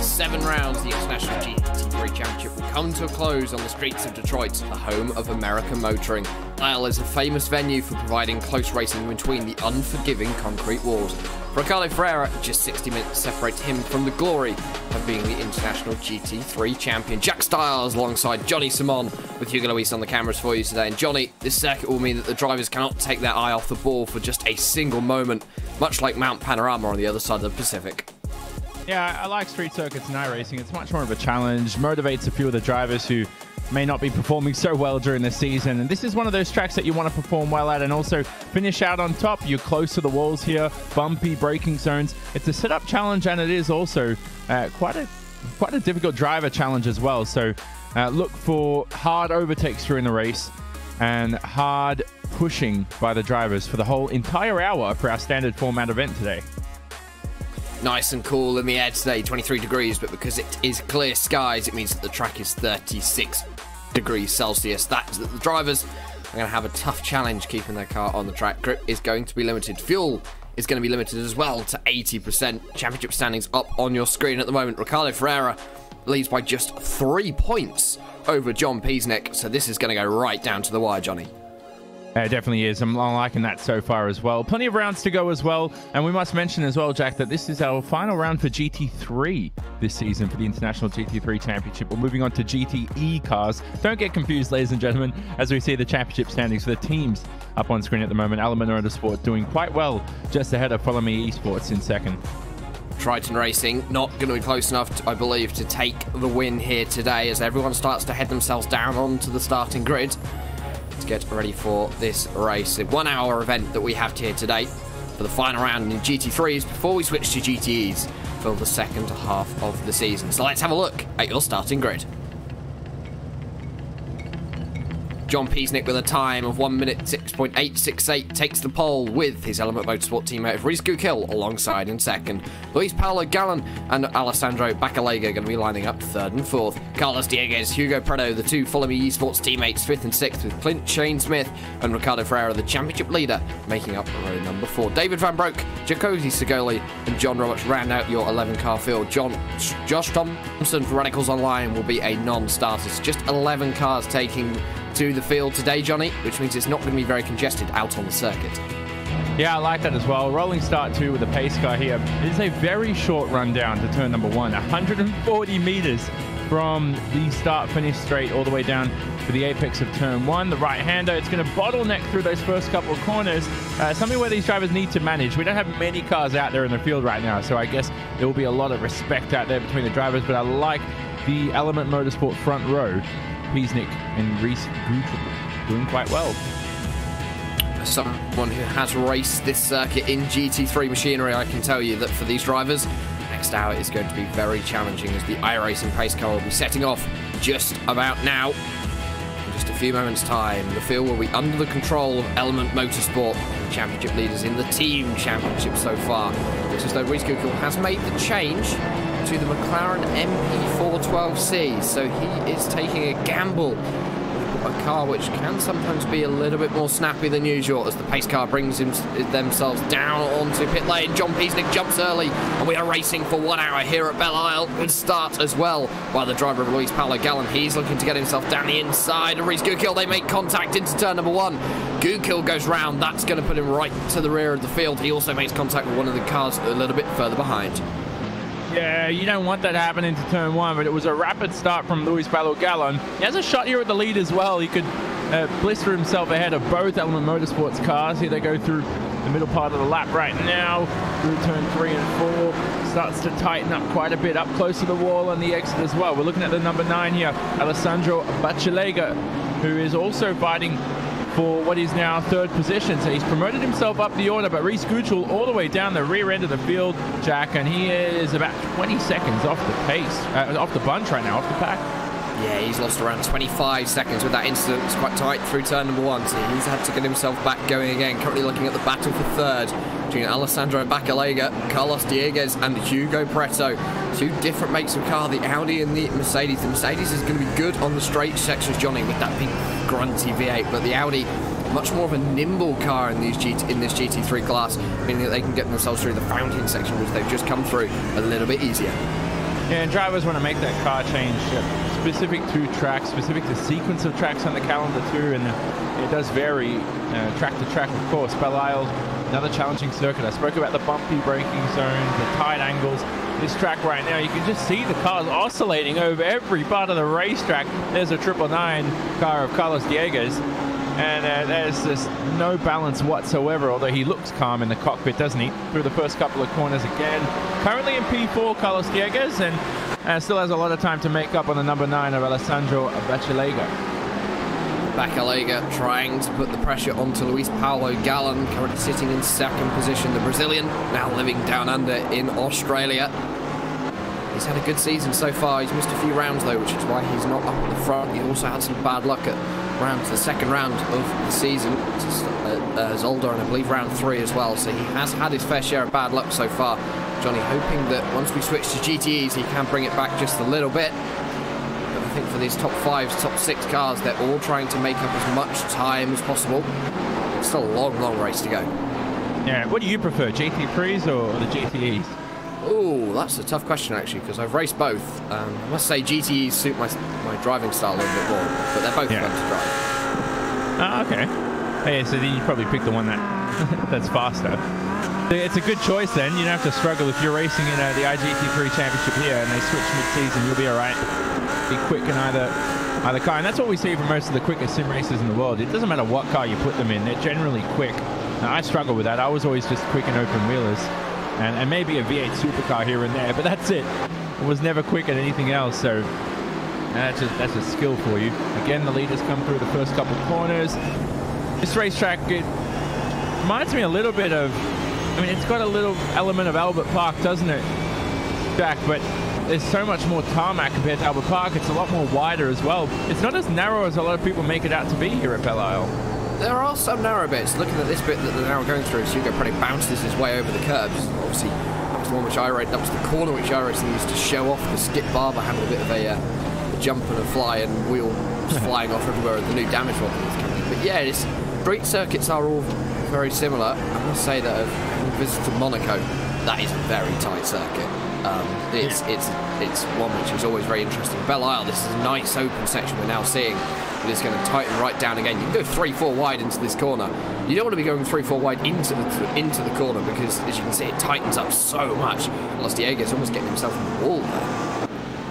After 7 rounds, the International GT3 Championship will come to a close on the streets of Detroit, the home of American motoring. Belle is a famous venue for providing close racing between the unforgiving concrete walls. Ricardo Ferreira, just 60 minutes separates him from the glory of being the International GT3 champion. Jack Stiles alongside Johnny Simon with Hugo Luis on the cameras for you today. And Johnny, this circuit will mean that the drivers cannot take their eye off the ball for just a single moment, much like Mount Panorama on the other side of the Pacific. Yeah, I like street circuits and iRacing. It's much more of a challenge, motivates a few of the drivers who may not be performing so well during the season. And this is one of those tracks that you want to perform well at and also finish out on top. You're close to the walls here, bumpy braking zones. It's a sit-up challenge, and it is also quite a difficult driver challenge as well. So look for hard overtakes during the race and hard pushing by the drivers for the whole entire hour for our standard format event today. Nice and cool in the air today, 23 degrees, but because it is clear skies, it means that the track is 36 degrees Celsius. That is that the drivers are going to have a tough challenge keeping their car on the track. Grip is going to be limited. Fuel is going to be limited as well to 80%. Championship standings up on your screen at the moment. Ricardo Ferreira leads by just 3 points over John Peasnick, so this is going to go right down to the wire, Johnny. It definitely is. I'm liking that so far as well. Plenty of rounds to go as well. And we must mention as well, Jack, that this is our final round for GT3 this season for the International GT3 Championship. We're moving on to GTE cars. Don't get confused, ladies and gentlemen, as we see the championship standings for the teams up on screen at the moment. Element Motorsport doing quite well, just ahead of Follow Me Esports in second. Triton Racing not going to be close enough, I believe, to take the win here today as everyone starts to head themselves down onto the starting grid to get ready for this race. A 1 hour event that we have here today for the final round in GT3s before we switch to GTEs for the second half of the season. So let's have a look at your starting grid. John Peasnick with a time of 1 minute 6.868 takes the pole with his Element Motorsport teammate of Reese Gukil alongside in second. Luis Paulo Gallan and Alessandro Bacalega are going to be lining up third and fourth. Carlos Dieguez, Hugo Preto, the two Follow Me Esports teammates, fifth and sixth, with Clint Shane Smith and Ricardo Ferreira, the championship leader, making up row number 4. David Van Broek, Jacosi Segoli and John Roberts round out your 11-car field. Josh Thompson for Radicals Online will be a non-starter. It's just 11 cars taking to the field today, Johnny, which means it's not going to be very congested out on the circuit. Yeah, I like that as well. Rolling start 2 with a pace car here. It is a very short run down to turn number 1. 140 meters from the start-finish straight all the way down to the apex of turn 1. The right-hander, it's going to bottleneck through those first couple of corners. Something where these drivers need to manage. We don't have many cars out there in the field right now, so I guess there will be a lot of respect out there between the drivers, but I like the Element Motorsport front row. Peasnick and Reese Gukil doing quite well. As someone who has raced this circuit in GT3 machinery, I can tell you that for these drivers, next hour is going to be very challenging as the iRacing pace car will be setting off just about now. In just a few moments' time, the field will be under the control of Element Motorsport, the championship leaders in the team championship so far. Looks as though Reese Gukil has made the change to the McLaren MP412C, so he is taking a gamble with a car which can sometimes be a little bit more snappy than usual as the pace car brings themselves down onto pit lane. John Peasnick jumps early and we are racing for 1 hour here at Belle Isle. Good start as well by the driver of Luis Paulo Gallan. He's looking to get himself down the inside of Reese Gukil. They make contact into turn number 1. Gukil goes round. That's going to put him right to the rear of the field. He also makes contact with one of the cars a little bit further behind. Yeah, you don't want that happening to turn 1, but it was a rapid start from Luis Paulo Gallan. He has a shot here at the lead as well. He could blister himself ahead of both Element Motorsports cars. Here they go through the middle part of the lap right now, through turn 3 and 4. Starts to tighten up quite a bit, up close to the wall and the exit as well. We're looking at the number 9 here, Alessandro Bacalega, who is also fighting for what is now third position. So he's promoted himself up the order, but Reese Gukil all the way down the rear end of the field, Jack, and he is about 20 seconds off the pace, off the bunch right now, off the pack. Yeah, he's lost around 25 seconds with that incident. It's quite tight through turn number 1, so he's had to get himself back going again. Currently looking at the battle for third between Alessandro Bacalega, Carlos Dieguez and Hugo Preto. Two different makes of car, the Audi and the Mercedes. The Mercedes is going to be good on the straight sections, Johnny, with that big grunty V8, but the Audi, much more of a nimble car in this GT3 class, meaning that they can get themselves through the fountain section, which they've just come through, a little bit easier. Yeah, and drivers want to make that car change specific to tracks, specific to sequence of tracks on the calendar too, and it does vary track to track, of course. Belle, another challenging circuit. I spoke about the bumpy braking zones, the tight angles. This track right now, you can just see the cars oscillating over every part of the racetrack. There's a 999 car of Carlos Dieguez, and there's just no balance whatsoever, although he looks calm in the cockpit, doesn't he? Through the first couple of corners again. Currently in P4, Carlos Dieguez, and still has a lot of time to make up on the number 9 of Alessandro Bachelega. Bachelega trying to put the pressure onto Luis Paulo Galán, currently sitting in second position. The Brazilian now living down under in Australia. He's had a good season so far. He's missed a few rounds though, which is why he's not up at the front. He also had some bad luck at the second round of the season, Zolder, and I believe round 3 as well. So he has had his fair share of bad luck so far. Johnny hoping that once we switch to GTEs, he can bring it back just a little bit. But I think for these top 5s, top 6 cars, they're all trying to make up as much time as possible. It's still a long, long race to go. Yeah, what do you prefer, GT3s or the GTEs? Oh, that's a tough question actually, because I've raced both. I must say GTEs suit my driving style a little bit more, but they're both fun to drive. Oh, okay. Hey, so then you probably pick the one that's faster. It's a good choice then. You don't have to struggle if you're racing in the IGT3 Championship here and they switch mid-season. You'll be all right. Be quick in either car, and that's what we see for most of the quickest sim racers in the world. It doesn't matter what car you put them in; they're generally quick. Now, I struggle with that. I was always just quick and open wheelers, and maybe a V8 supercar here and there, but that's it. I was never quick at anything else. So that's a skill for you. Again, the leaders come through the first couple of corners. This racetrack, it reminds me a little bit of, I mean, it's got a little element of Albert Park, doesn't it, Jack? But there's so much more tarmac compared to Albert Park. It's a lot more wider as well. It's not as narrow as a lot of people make it out to be here at Belle Isle. There are some narrow bits. Looking at this bit that they're now going through, Hugo probably bounces his way over the curbs. Obviously, that was the one which I raced. That was the corner which I raced and used to show off the Skip Barber had a bit of a jump and a fly and wheel flying off everywhere with the new damage one that was coming in. But yeah, street circuits are all very similar. I must say that having visited Monaco, that is a very tight circuit. It's one which is always very interesting. Belle Isle, this is a nice open section we're now seeing. It is going to tighten right down again. You can go 3-4 wide into this corner. You don't want to be going 3-4 wide into the corner because, as you can see, it tightens up so much. Los Diego's almost getting himself in the wall there.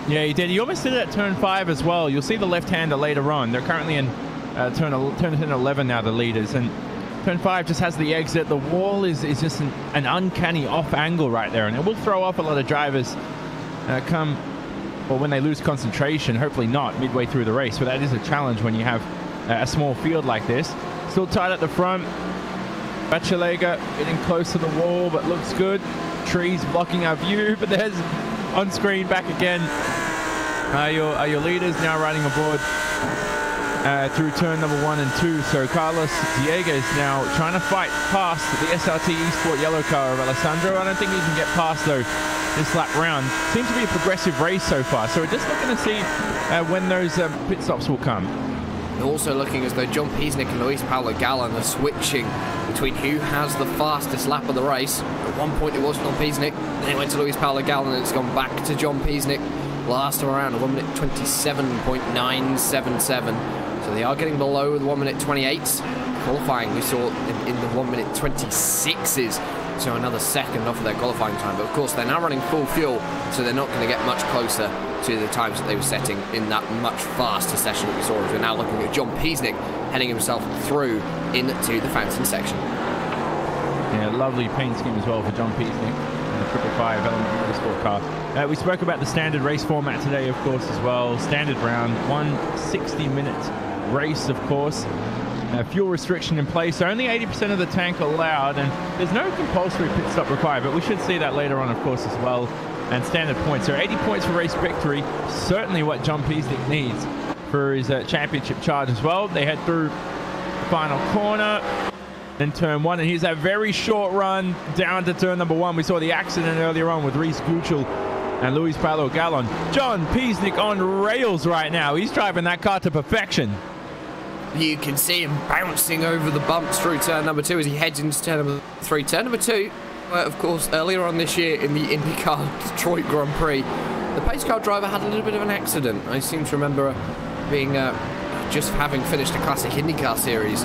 Yeah, he did. He almost did it at turn 5 as well. You'll see the left-hander later on. They're currently in turn 11 now, the leaders, and turn 5 just has the exit. The wall is just an uncanny off angle right there, and it will throw off a lot of drivers when they lose concentration. Hopefully not midway through the race, but that is a challenge when you have a small field like this. Still tight at the front. Bachelega getting close to the wall, but looks good. Trees blocking our view, but there's on screen back again. Are your leaders now riding aboard through turn number 1 and 2. So Carlos Dieguez now trying to fight past the SRT Esport yellow car of Alessandro. I don't think he can get past though this lap round. Seems to be a progressive race so far. So we're just looking to see when those pit stops will come. Also looking as though John Peasnick and Luis Paulo Galán are switching between who has the fastest lap of the race. At one point it was John Peasnick, then it went to Luis Paulo Galán, and it's gone back to John Peasnick. Last time around, a 1 minute 27.977. So they are getting below the 1 minute 28s. Qualifying, we saw in the 1 minute 26s. So another second off of their qualifying time. But of course, they're now running full fuel, so they're not going to get much closer to the times that they were setting in that much faster session that we saw. As we're now looking at John Peasnick heading himself through into the fountain section. Yeah, lovely paint scheme as well for John Peasnick. 555 Element Motorsport car. We spoke about the standard race format today, of course, as well. Standard round, 160-minute race, of course. Fuel restriction in place, so only 80% of the tank allowed, and there's no compulsory pit stop required, but we should see that later on, of course, as well. And standard points, so 80 points for race victory, certainly what John Peasnick needs for his championship charge as well. They head through the final corner, then turn 1, and here's that very short run down to turn number 1. We saw the accident earlier on with Reese Guchel and Luis Paulo Galán. John Peasnick on rails right now. He's driving that car to perfection. You can see him bouncing over the bumps through turn number 2 as he heads into turn number 3. Turn number 2, of course, earlier on this year in the IndyCar Detroit Grand Prix, the pace car driver had a little bit of an accident. I seem to remember being just having finished a classic IndyCar series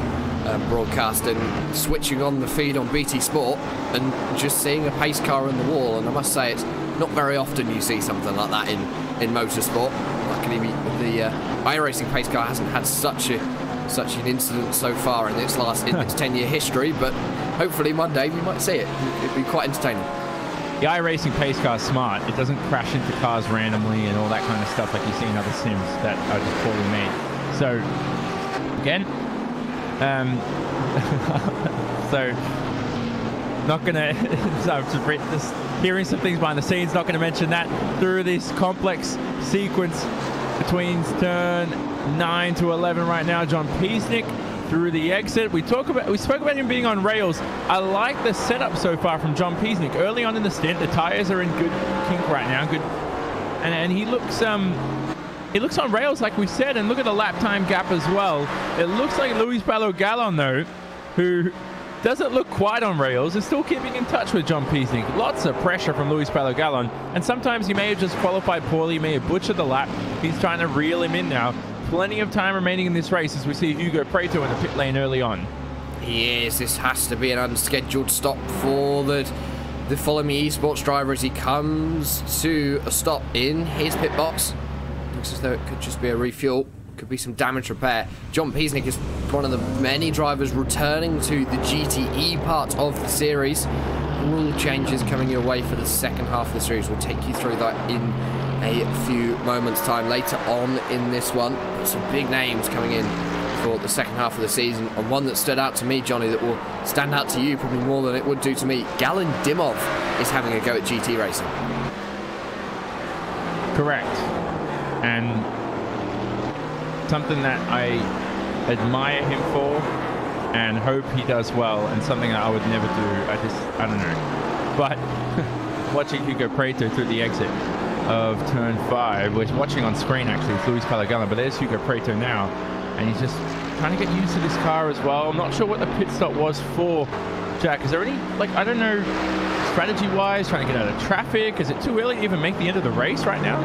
broadcast and switching on the feed on BT Sport and just seeing a pace car in the wall. And I must say, it's not very often you see something like that in motorsport. Luckily, the iRacing pace car hasn't had such an incident so far in its 10-year history, but hopefully Monday we might see it. It'd be quite entertaining. The iRacing pace car is smart. It doesn't crash into cars randomly and all that kind of stuff like you see in other sims that are just poorly made. So, again, so not gonna. So just hearing some things behind the scenes. Not gonna mention that through this complex sequence between turn 9 to 11 right now. John Piesnik through the exit. We spoke about him being on rails. I like the setup so far from John Piesnik. Early on in the stint, the tires are in good kink right now. Good, and he looks on rails like we said. And look at the lap time gap as well. It looks like Luis Balo-Gallon though, who doesn't look quite on rails, is still keeping in touch with John Piesnik. Lots of pressure from Luis Balo-Gallon, and sometimes he may have just qualified poorly, may have butchered the lap. He's trying to reel him in now. Plenty of time remaining in this race as we see Hugo Preto in the pit lane early on. Yes, this has to be an unscheduled stop for the Follow Me Esports driver as he comes to a stop in his pit box. Looks as though it could just be a refuel. Could be some damage repair. John Piesnik is one of the many drivers returning to the GTE part of the series. Rule changes coming your way for the second half of the series. We'll take you through that in a few moments' time later on in this one. But some big names coming in for the second half of the season, and one that stood out to me, Johnny, that will stand out to you probably more than it would do to me. Galen Dimov is having a go at GT racing. Correct. And something that I admire him for and hope he does well, and something that I would never do. I don't know. But watching Hugo Preto through the exit of turn 5, we're watching on screen actually, it's Luis Balo-Gallon, but there's Hugo Preto now, and he's just trying to get used to this car as well. I'm not sure what the pit stop was for, Jack. Is there any, like, I don't know, strategy-wise, trying to get out of traffic? Is it too early to even make the end of the race right now?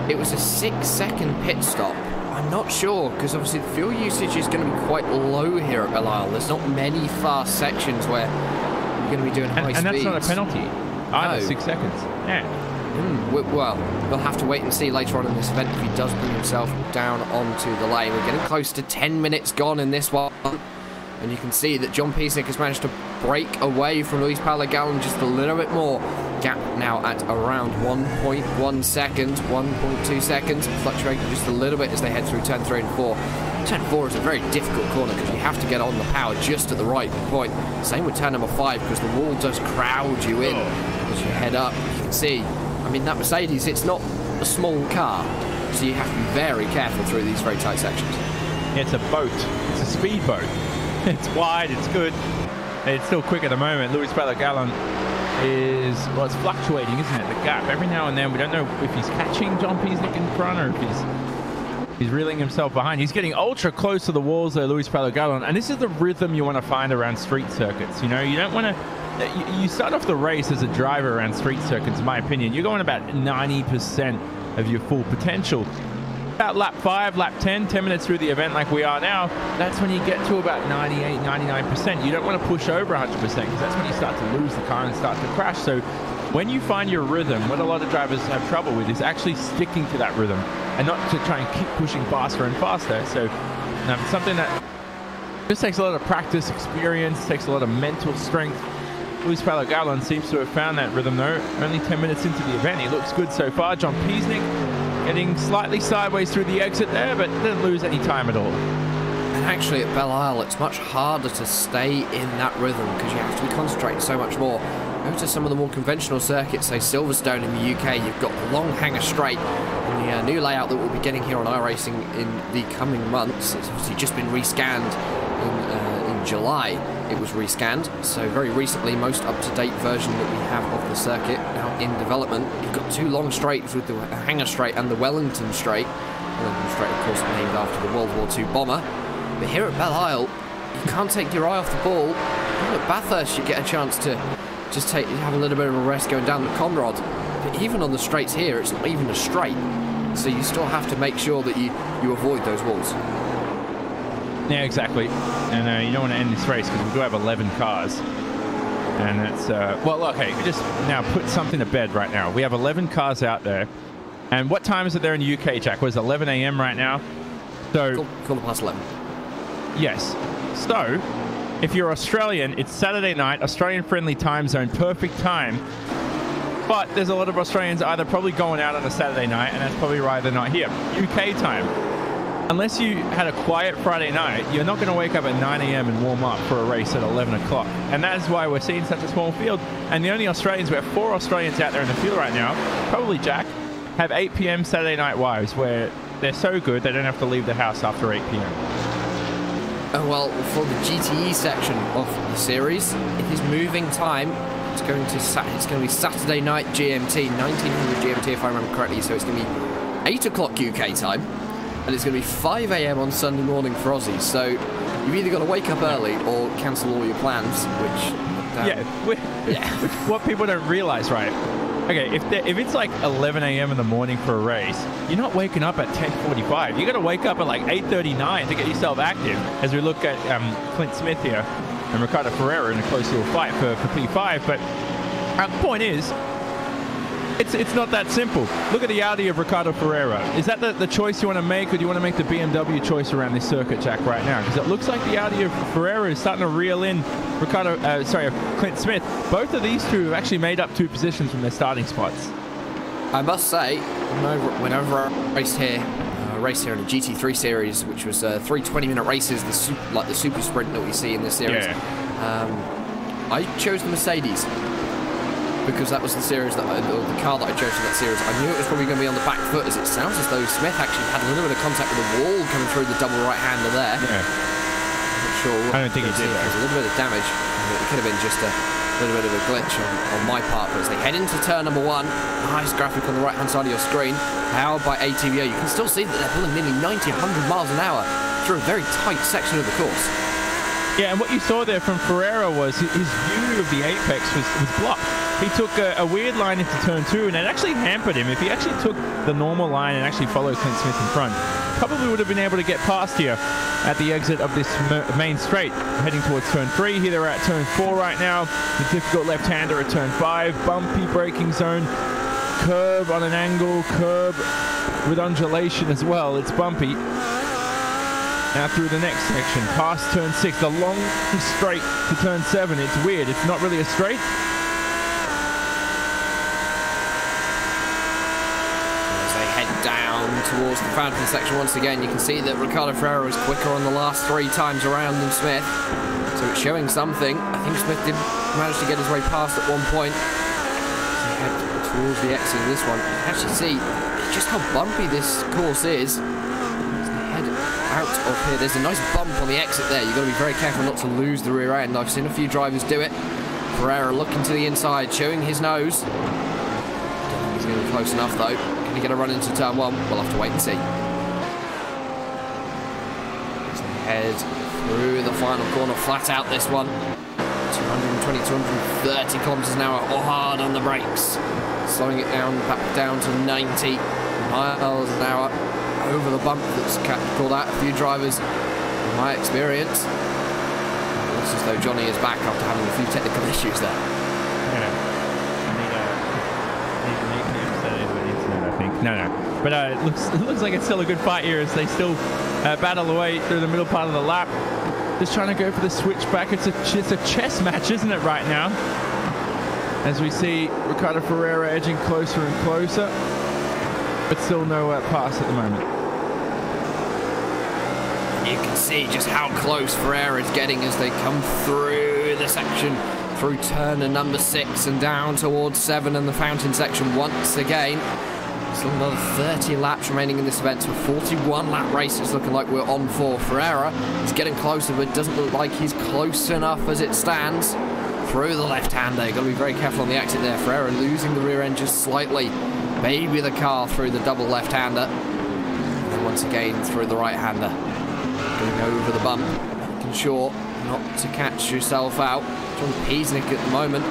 It was a 6-second pit stop. I'm not sure, because obviously the fuel usage is going to be quite low here at Belle Isle. There's not many fast sections where you're going to be doing high speeds. And that's not a penalty. Either, 6 seconds. Yeah. Well, we'll have to wait and see later on in this event if he does bring himself down onto the lane. We're getting close to 10 minutes gone in this one. And you can see that John Piesnik has managed to break away from Luis Balo-Gallon just a little bit more. Gap now at around 1.1 seconds, 1.2 seconds, fluctuating just a little bit as they head through turn 3 and 4. Turn 4 is a very difficult corner because you have to get on the power just at the right point. Same with turn number 5 because the wall does crowd you in as you head up. You can see, I mean, that Mercedes, it's not a small car, so you have to be very careful through these very tight sections. It's a boat. It's a speedboat. It's wide, it's good. It's still quick at the moment. Luis Balo-Gallon is, well, it's fluctuating, isn't it? The gap. Every now and then, we don't know if he's catching John Piesnik in front or if he's reeling himself behind. He's getting ultra close to the walls there, Luis Balo-Gallon. And this is the rhythm you want to find around street circuits. You know, you don't want to... You start off the race as a driver around street circuits, in my opinion. You're going about 90% of your full potential. About lap 5, lap 10 minutes through the event like we are now, that's when you get to about 98, 99%. You don't want to push over 100% because that's when you start to lose the car and start to crash. So when you find your rhythm, what a lot of drivers have trouble with is actually sticking to that rhythm and not to try and keep pushing faster and faster. So something that just takes a lot of practice, experience, takes a lot of mental strength. Luis Balo-Gallon seems to have found that rhythm though. Only 10 minutes into the event, he looks good so far. John Piesnik getting slightly sideways through the exit there, but didn't lose any time at all. And actually at Belle Isle, it's much harder to stay in that rhythm because you have to be concentrating so much more. Go to some of the more conventional circuits, say Silverstone in the UK, you've got the long hanger straight, and the new layout that we'll be getting here on iRacing in the coming months. It's obviously just been rescanned in July. It was rescanned, so very recently, most up-to-date version that we have of the circuit now in development. You've got 2 long straights with the Hanger Straight and the Wellington Straight. Wellington Straight, of course, named after the World War II bomber. But here at Belle Isle, you can't take your eye off the ball. Even at Bathurst, you get a chance to just have a little bit of a rest going down the Conrod. But even on the straights here, it's not even a straight. So you still have to make sure that you avoid those walls. Yeah, exactly. And you don't want to end this race because we do have 11 cars. And that's, well, okay, just now put something to bed right now. We have 11 cars out there. And what time is it there in the UK, Jack? Was it 11 a.m. right now? So, quarter past 11. Yes. So, if you're Australian, it's Saturday night, Australian-friendly time zone, perfect time. But there's a lot of Australians either probably going out on a Saturday night, and that's probably why they're not here. UK time. Unless you had a quiet Friday night, you're not going to wake up at 9 a.m. and warm up for a race at 11 o'clock. And that is why we're seeing such a small field. And the only Australians, we have 4 Australians out there in the field right now, probably Jack, have 8 p.m. Saturday night wives where they're so good they don't have to leave the house after 8 p.m. Oh, well, for the GTE section of the series, it is moving time. It's going to be Saturday night GMT, 1900 GMT if I remember correctly. So it's going to be 8 o'clock UK time. And it's going to be 5 a.m. on Sunday morning for Aussies. So you've either got to wake up early or cancel all your plans, which... which what people don't realise, right? Okay, if it's like 11 a.m. in the morning for a race, you're not waking up at 10:45. You got to wake up at like 8:39 to get yourself active. As we look at Clint Smith here and Ricardo Ferreira in a close little fight for P5. But the point is, it's not that simple. Look at the Audi of Ricardo Ferreira. Is that the choice you want to make, or do you want to make the BMW choice around this circuit, Jack, right now? Because it looks like the Audi of Ferreira is starting to reel in Clint Smith. Both of these two have actually made up 2 positions from their starting spots. I must say, whenever I raced here in the GT3 series, which was 3 20-minute races, like the super sprint that we see in this series, I chose the Mercedes. Because that was the series the car that I chose for that series. I knew it was probably going to be on the back foot, as it sounds as though Smith actually had a little bit of contact with the wall coming through the double right-hander there. Yeah. I'm not sure. I don't think he did. There's a little bit of damage. It could have been just a little bit of a glitch on my part. But as they head into turn number 1, nice graphic on the right-hand side of your screen, powered by ATVO. You can still see that they're pulling nearly 90, 100 miles an hour through a very tight section of the course. Yeah, and what you saw there from Ferreira was his view of the apex was blocked. He took a weird line into turn 2, and it actually hampered him. If he actually took the normal line and actually followed Clint Smith in front, probably would have been able to get past here at the exit of this main straight, heading towards turn 3. Here they're at turn 4 right now. The difficult left-hander at turn 5. Bumpy braking zone. Curb on an angle. Curb with undulation as well. It's bumpy. Now through the next section, past turn 6, the long straight to turn 7. It's weird. It's not really a straight. Towards the fountain section once again, you can see that Ricardo Ferreira was quicker on the last 3 times around than Smith, so it's showing something. I think Smith did manage to get his way past at one point. Towards the exit of this one, you can actually see just how bumpy this course is. As they head out of here, there's a nice bump on the exit there. You've got to be very careful not to lose the rear end. I've seen a few drivers do it. Ferreira looking to the inside, showing his nose. Don't think he's going to be close enough though. Going to run into turn 1, we'll have to wait and see. As they head through the final corner, flat out this one. 220, 230 kilometers an hour, or hard on the brakes. Slowing it down, back down to 90 miles an hour over the bump that's called out a few drivers, in my experience. It looks as though Johnny is back after having a few technical issues there. Yeah. No. But it looks like it's still a good fight here as they still battle away through the middle part of the lap. Just trying to go for the switchback. It's a chess match, isn't it, right now? As we see Ricardo Ferreira edging closer and closer. But still no pass at the moment. You can see just how close Ferreira is getting as they come through the section. Through turn number 6 and down towards 7 and the fountain section once again. Still another 30 laps remaining in this event, so a 41-lap race it's looking like we're on for. Ferreira is getting closer, but it doesn't look like he's close enough as it stands. Through the left-hander, got to be very careful on the exit there. Ferreira losing the rear end just slightly. Baby the car through the double left-hander. And once again through the right-hander. Going over the bump, making sure not to catch yourself out. John Peasnick at the moment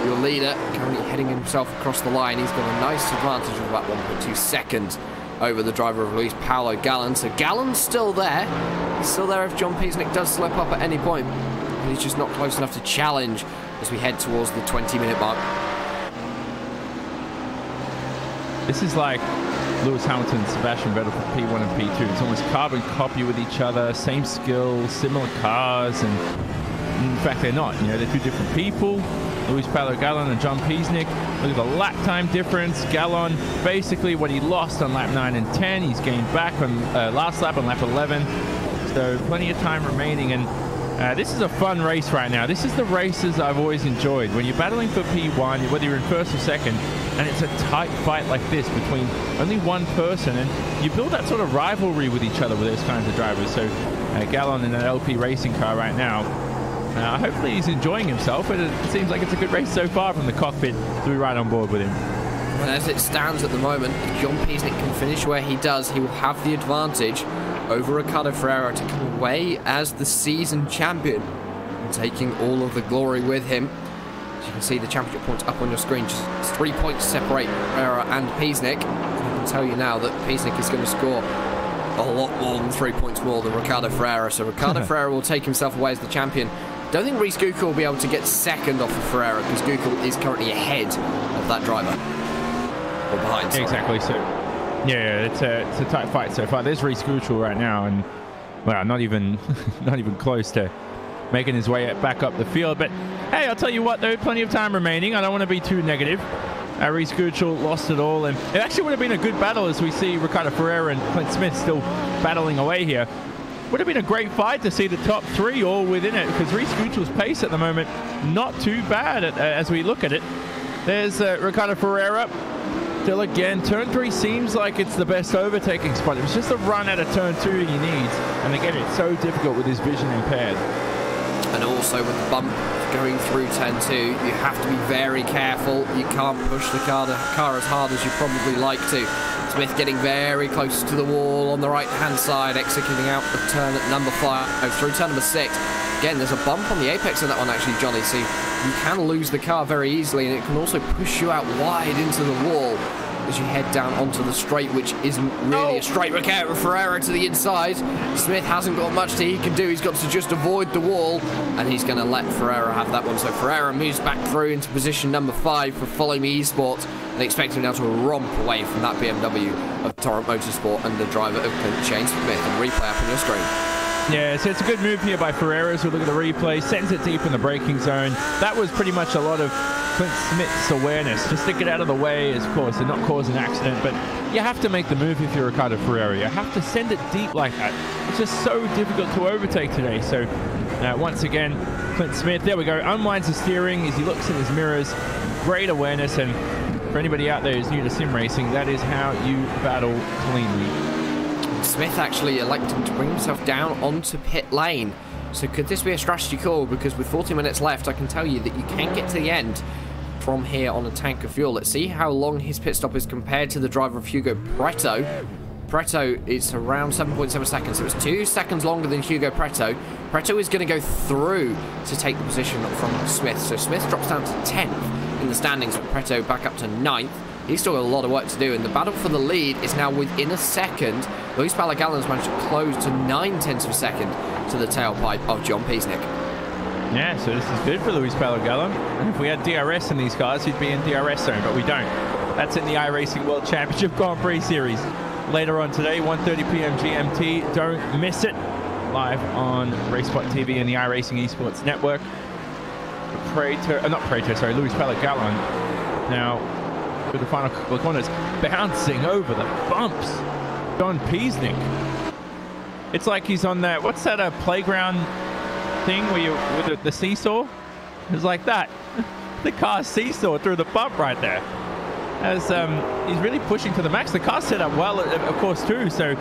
your leader currently heading himself across the line. He's got a nice advantage of about 1.2 seconds over the driver of Luis Paulo Gallen. So Gallen's still there. He's still there if John Piesnik does slip up at any point. But he's just not close enough to challenge as we head towards the 20-minute mark. This is like Lewis Hamilton and Sebastian Vettel for P1 and P2. It's almost carbon copy with each other, same skills, similar cars, and in fact they're not. You know, they're two different people. Luis Paulo Gallen and John Piesnik. Look at the lap time difference. Gallen, basically what he lost on lap 9 and 10, he's gained back on last lap on lap 11. So plenty of time remaining, and this is a fun race right now. This is the races I've always enjoyed. When you're battling for P1, whether you're in first or second, and it's a tight fight like this between only one person, and you build that sort of rivalry with each other with those kinds of drivers. So Gallen in an LP racing car right now. Hopefully he's enjoying himself, but it seems like it's a good race so far from the cockpit to be right on board with him. And as it stands at the moment, if John Piesnik can finish where he does, he will have the advantage over Ricardo Ferreira to come away as the season champion and taking all of the glory with him. As you can see, the championship points up on your screen. Just 3 points separate Ferreira and Piesnik. I can tell you now that Piesnik is going to score a lot more than 3 points more than Ricardo Ferreira. So Ricardo Ferreira will take himself away as the champion. Don't think Rhys Guckel will be able to get second off of Ferreira because Guckel is currently ahead of that driver. Or behind, sorry. Exactly. So, yeah, it's a tight fight so far. There's Rhys Guckel right now, and well, not even close to making his way back up the field. But hey, I'll tell you what, though, plenty of time remaining. I don't want to be too negative. Rhys Guckel lost it all, and it actually would have been a good battle as we see Ricardo Ferreira and Clint Smith still battling away here. Would have been a great fight to see the top three all within it, because Rhys Guckel's pace at the moment not too bad as we look at it. There's Ricardo Ferreira. Still again, turn 3 seems like it's the best overtaking spot. It was just a run out of turn 2 he needs, and again, it's so difficult with his vision impaired. And also with the bump going through turn 2, you have to be very careful. You can't push the car as hard as you probably like to. Smith getting very close to the wall on the right-hand side, executing out the turn at number 5, through turn number 6. Again, there's a bump on the apex of that one, actually, Johnny, so you can lose the car very easily, and it can also push you out wide into the wall as you head down onto the straight, which isn't really a straight. Ricardo Ferreira to the inside. Smith hasn't got much he can do. He's got to just avoid the wall, and he's going to let Ferreira have that one. So Ferreira moves back through into position number 5 for Follow Me Esports, and expect him now to romp away from that BMW of Torrent Motorsport and the driver of Clint Shane Smith. And replay up on your screen. Yeah, so it's a good move here by Ferreira. As we look at the replay, sends it deep in the braking zone. That was pretty much a lot of Clint Smith's awareness, just to get out of the way, of course, and not cause an accident. But you have to make the move if you're Ricardo Ferreira. You have to send it deep like that. It's just so difficult to overtake today. So once again, Clint Smith, there we go, unwinds the steering as he looks in his mirrors. Great awareness, and for anybody out there who's new to sim racing, that is how you battle cleanly. Smith actually electing to bring himself down onto pit lane. So could this be a strategy call? Because with 40 minutes left, I can tell you that you can get to the end from here on a tank of fuel. Let's see how long his pit stop is compared to the driver of Hugo Preto. Preto is around 7.7 seconds, so it's 2 seconds longer than Hugo Preto. Preto is going to go through to take the position from Smith. So Smith drops down to 10th in the standings, with Preto back up to 9th. He's still got a lot of work to do, and the battle for the lead is now within a second. Luis Paulo Gallen has managed to close to 9/10 of a second to the tailpipe of John Piesnik. Yeah, so this is good for Luis Paulo Gallen. And if we had DRS in these cars, he'd be in DRS zone, but we don't. That's in the iRacing World Championship Grand Prix Series. Later on today, 1:30 p.m. GMT. Don't miss it. Live on RaceSpotTV and the iRacing Esports Network. Luis Paulo Gallen. Now, with the final couple of corners, bouncing over the bumps. John Piesnik. It's like he's on that, what's that, a playground thing where you, with the seesaw? It's like that. The car seesaw through the bump right there. As he's really pushing to the max. The car's set up well, of course, too. So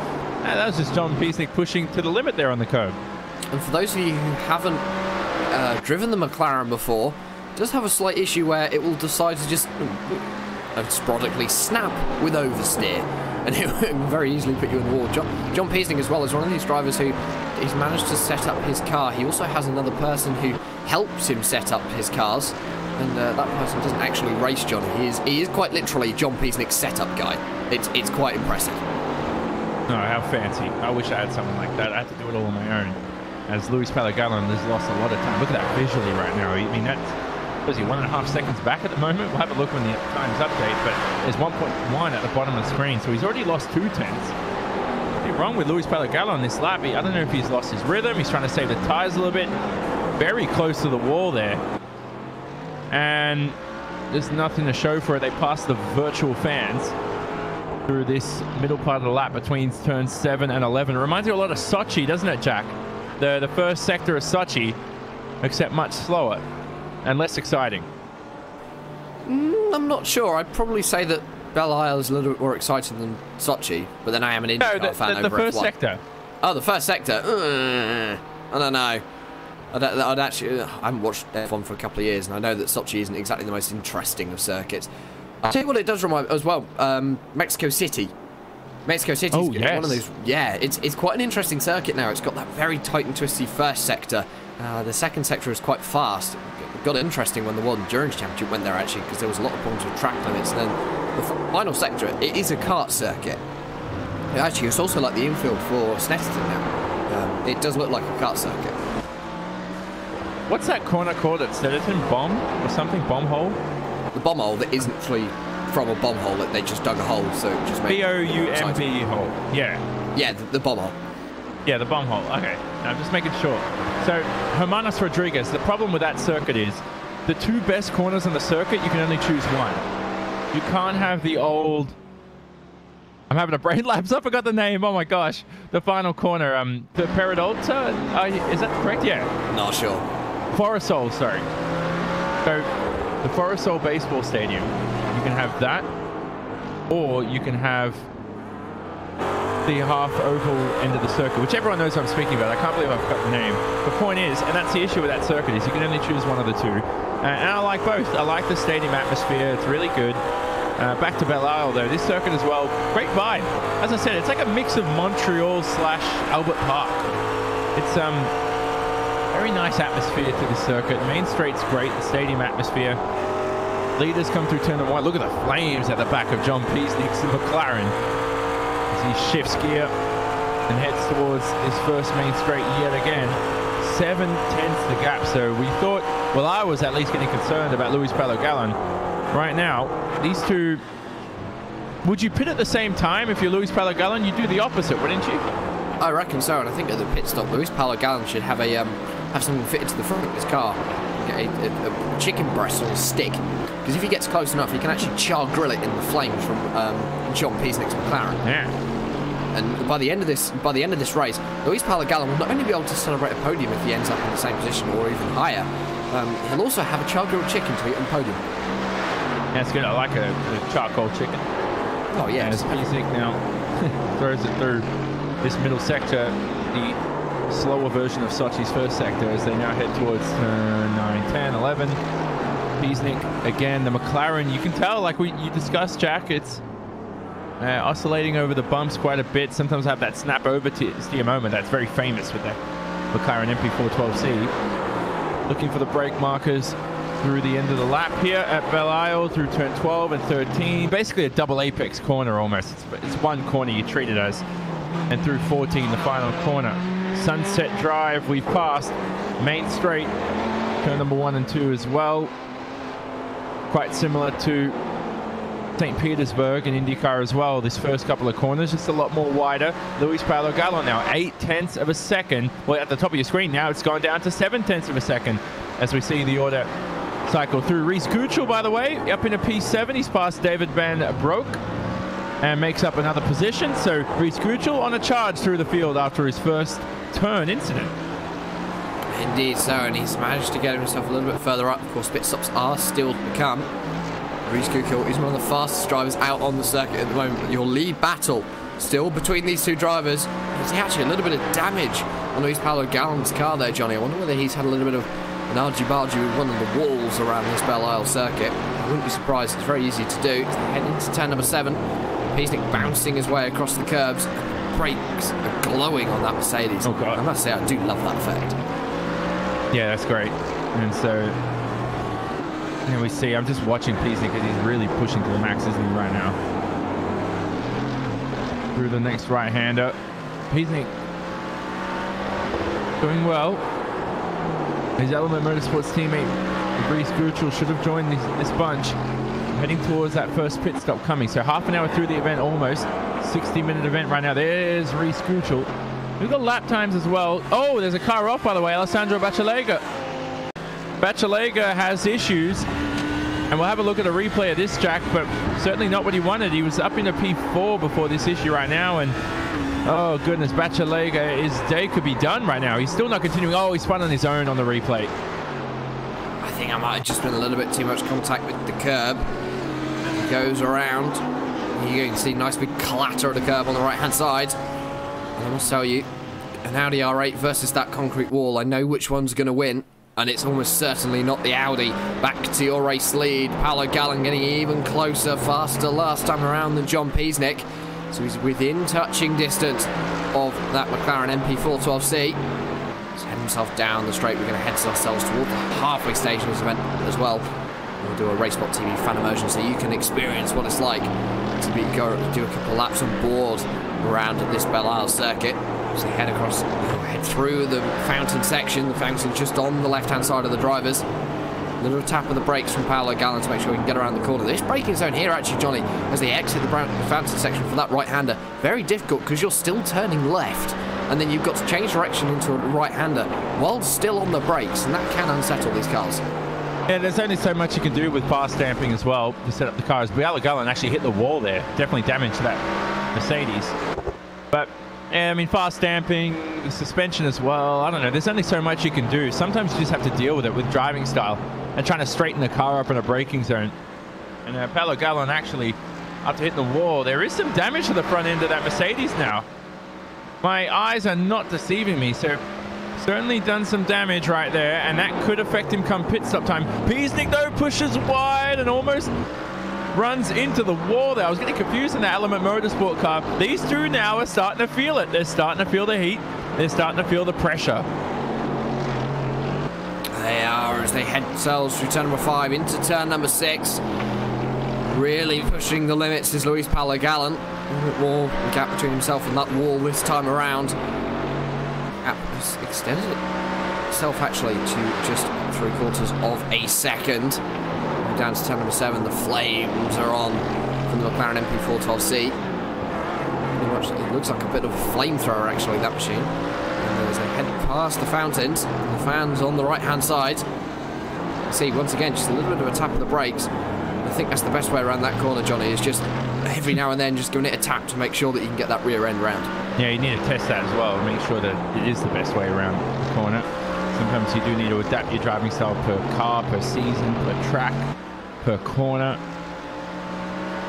that was just John Piesnik pushing to the limit there on the curb. And for those of you who haven't driven the McLaren before, it does have a slight issue where it will decide to just sporadically snap with oversteer, and it will very easily put you in the wall. John Piesnik as well is one of these drivers who he's managed to set up his car. He also has another person who helps him set up his cars, and that person doesn't actually race Johnny. He is quite literally John Peasnick's setup guy. It's quite impressive. Oh, how fancy. I wish I had something like that. I had to do it all on my own. As Luis Palagallon has lost a lot of time. Look at that visually right now. I mean, that's, was he 1.5 seconds back at the moment? We'll have a look when the times update, but there's 1.1 at the bottom of the screen, so he's already lost 2 tenths. Nothing wrong with Luis Palagallon this lap. I don't know if he's lost his rhythm. He's trying to save the tires a little bit. Very close to the wall there. And there's nothing to show for it. They passed the virtual fans through this middle part of the lap between turns 7 and 11. It reminds you a lot of Sochi, doesn't it, Jack? The first sector of Sochi, except much slower and less exciting. I'm not sure. I'd probably say that Belle Isle is a little bit more exciting than Sochi, but then I am an IndyCar fan over the first sector. Oh, the first sector. I don't know. I'd actually, I haven't watched F1 for a couple of years, and I know that Sochi isn't exactly the most interesting of circuits. I'll tell you what it does remind as well. Mexico City. Mexico City is one of those. Yeah, it's quite an interesting circuit now. It's got that very tight and twisty first sector. The second sector is quite fast. It got interesting when the World Endurance Championship went there, actually, because there was a lot of problems with track limits. And then the final sector, it is a kart circuit. Actually, it's also like the infield for Snetterton now. It does look like a kart circuit. What's that corner called at Snetterton? Bomb or something? Bomb hole? The bomb hole that isn't actually from a bomb hole, that they just dug a hole, so it just made B-O-U-M-B hole. Yeah. Yeah, the bomb hole. Yeah, the bomb hole. Okay. I'm just making sure. So, Hermanos Rodriguez, the problem with that circuit is the 2 best corners on the circuit, you can only choose one. You can't have the old... I'm having a brain lapse. I forgot the name. Oh my gosh. The final corner. The Peridolta? Is that correct? Yeah. Not sure. Forresol, sorry. So, the Forresol Baseball Stadium, you can have that, or you can have the half oval end of the circuit, which everyone knows what I'm speaking about. I can't believe I've got the name. The point is, and that's the issue with that circuit, is you can only choose one of the 2. And I like both. I like the stadium atmosphere. It's really good. Back to Belle Isle, though. This circuit as well, great vibe. As I said, it's like a mix of Montreal / Albert Park. It's very nice atmosphere to the circuit. Main Straight's great, the stadium atmosphere. Leaders come through turn 1. Look at the flames at the back of John Peasnick's McLaren as he shifts gear and heads towards his first Main Straight yet again. 7 tenths the gap. So we thought, well, I was at least getting concerned about Luis Palagallon. Right now, these 2, would you pit at the same time if you're Luis Palagallon? You'd do the opposite, wouldn't you? I reckon so, and I think at the pit stop, Luis Palagallon should have something fitted to the front of his car. Get a chicken breast on a stick, because if he gets close enough, he can actually char grill it in the flames from John Peasnick's McLaren. Yeah. And by the end of this race, Luis Palagallon will not only be able to celebrate a podium if he ends up in the same position or even higher, he'll also have a char grilled chicken to eat on the podium. That's good. I like a charcoal chicken. Oh yeah. As Peasnick now throws it through this middle sector, the slower version of Sochi's first sector, as they now head towards 9, 10, 11. Peasnick again, the McLaren, you can tell, like you discussed, Jack, it's oscillating over the bumps quite a bit. Sometimes have that snap over steer moment that's very famous with that McLaren MP412C. Looking for the brake markers through the end of the lap here at Belle Isle through turn 12 and 13. Basically a double apex corner almost. It's one corner you treat it as. And through 14, the final corner. Sunset Drive, we've passed. Main Straight, turn number 1 and 2 as well. Quite similar to St. Petersburg and IndyCar as well. This first couple of corners, just a lot more wider. Luis Palagallon now 8 tenths of a second. Well, at the top of your screen now, it's gone down to 7 tenths of a second as we see the order cycle through. Reese Guchel, by the way, up in a P7. He's passed David Van Broek and makes up another position. So Reese Guchel on a charge through the field after his first turn incident. Indeed so, and he's managed to get himself a little bit further up. Of course, pit stops are still to come. Reese Guchel is one of the fastest drivers out on the circuit at the moment, but your lead battle still between these 2 drivers. There's actually a little bit of damage on Luis Palagallon's car there, Johnny. I wonder whether he's had a little bit of an argy-bargy with one of the walls around this Belle Isle circuit. I wouldn't be surprised. It's very easy to do. It's heading into turn number 7. Peasnick bouncing his way across the curbs. Brakes are glowing on that Mercedes. Oh God. I must say, I do love that effect. Yeah, that's great. And so And we see, I'm just watching Peasy because he's really pushing to the max, isn't he, right now? Through the next right-hander. Peasy doing well. His Element Motorsports teammate, Reese Guchel, should have joined this bunch. Heading towards that first pit stop coming. So half an hour through the event almost. 60-minute event right now. There's Reese Guchel. We've got lap times as well. Oh, there's a car off, by the way. Alessandro Bacialega. Bacialega has issues. And we'll have a look at a replay of this, Jack, but certainly not what he wanted. He was up in a P4 before this issue right now, and oh goodness, Bacialega, his day could be done right now. He's still not continuing. Oh, he's spun on his own on the replay. I think I might have just been a little bit too much contact with the curb. He goes around. You can see a nice big clatter of the curb on the right-hand side. And I must tell you, an Audi R8 versus that concrete wall, I know which one's going to win. And it's almost certainly not the Audi. Back to your race lead. Paolo Gallen getting even closer, faster last time around than John Peasnick. So he's within touching distance of that McLaren MP412C. He's heading himself down the straight. We're going to head ourselves toward the halfway stage of this event as well. We'll do a RaceSpotTV fan immersion so you can experience what it's like to do a couple of laps on board around this Belle circuit. So head across, head through the fountain section. The fountain's just on the left-hand side of the drivers. A little tap of the brakes from Paolo Gallen to make sure we can get around the corner. This braking zone here, actually, Johnny, as they exit the fountain section for that right-hander, very difficult because you're still turning left, and then you've got to change direction into a right-hander while still on the brakes, and that can unsettle these cars. Yeah, there's only so much you can do with fast damping as well to set up the cars. Paolo Gallen actually hit the wall there, definitely damaged that Mercedes. But yeah, I mean, fast damping, the suspension as well. I don't know. There's only so much you can do. Sometimes you just have to deal with it with driving style and trying to straighten the car up in a braking zone. And Paolo Gallen actually, after hitting the wall, there is some damage to the front end of that Mercedes now. My eyes are not deceiving me, so certainly done some damage right there, and that could affect him come pit stop time. Peasnick, though, pushes wide and almost runs into the wall there. I was getting confused in that Element Motorsport car. These two now are starting to feel it. They're starting to feel the heat. They're starting to feel the pressure. They are, as they head themselves through turn number 5 into turn number 6. Really pushing the limits is Luis Paolo Gallen. A little bit more gap between himself and that wall this time around. Gap has extended itself actually to just 3/4 of a second. Down to turn number 7, the flames are on from the McLaren MP412C. Pretty much, it looks like a bit of a flamethrower actually, that machine. And as they head past the fountains, and the fans on the right-hand side, you see once again just a little bit of a tap of the brakes. I think that's the best way around that corner, Johnny, is just every now and then just giving it a tap to make sure that you can get that rear end round. Yeah, you need to test that as well, make sure that it is the best way around the corner. Sometimes you do need to adapt your driving style per car, per season, per track, per corner.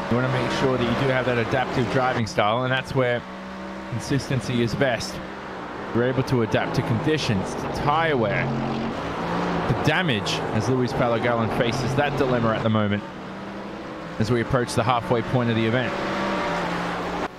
You want to make sure that you do have that adaptive driving style, and that's where consistency is best. You're able to adapt to conditions, to tire wear, to damage, as Luis Paolo Gallen faces that dilemma at the moment as we approach the halfway point of the event.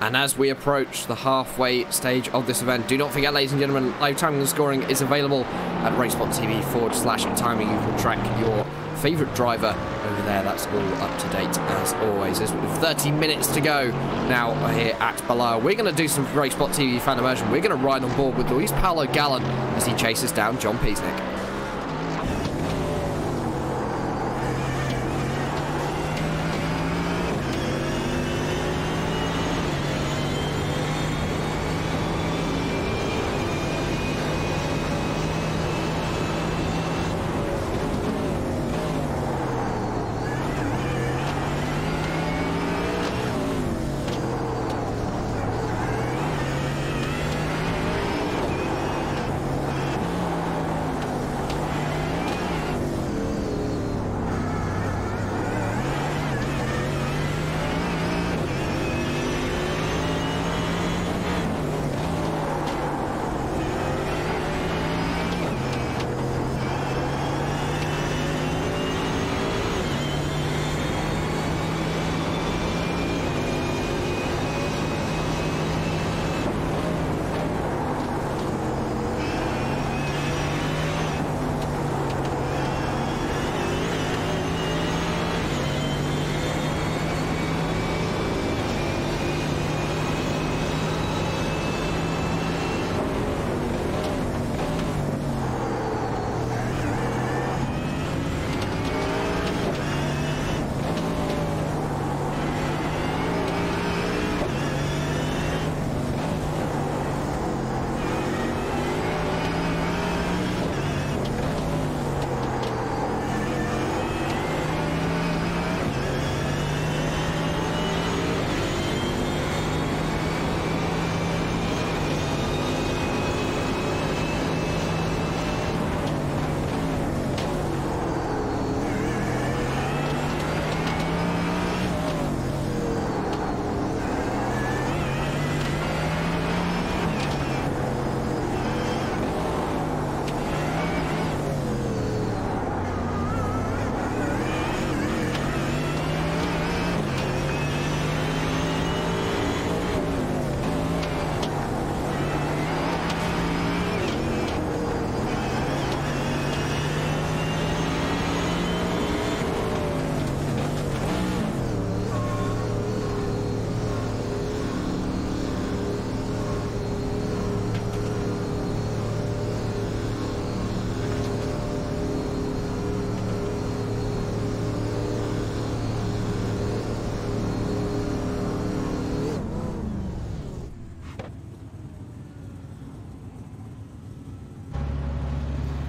And as we approach the halfway stage of this event, do not forget, ladies and gentlemen, live timing and scoring is available at RaceSpotTV/timing. You can track your favourite driver over there. That's all up to date as always. There's 30 minutes to go now here at Belle. We're going to do some RaceSpotTV fan immersion. We're going to ride on board with Luis Paolo Gallen as he chases down John Peasnick.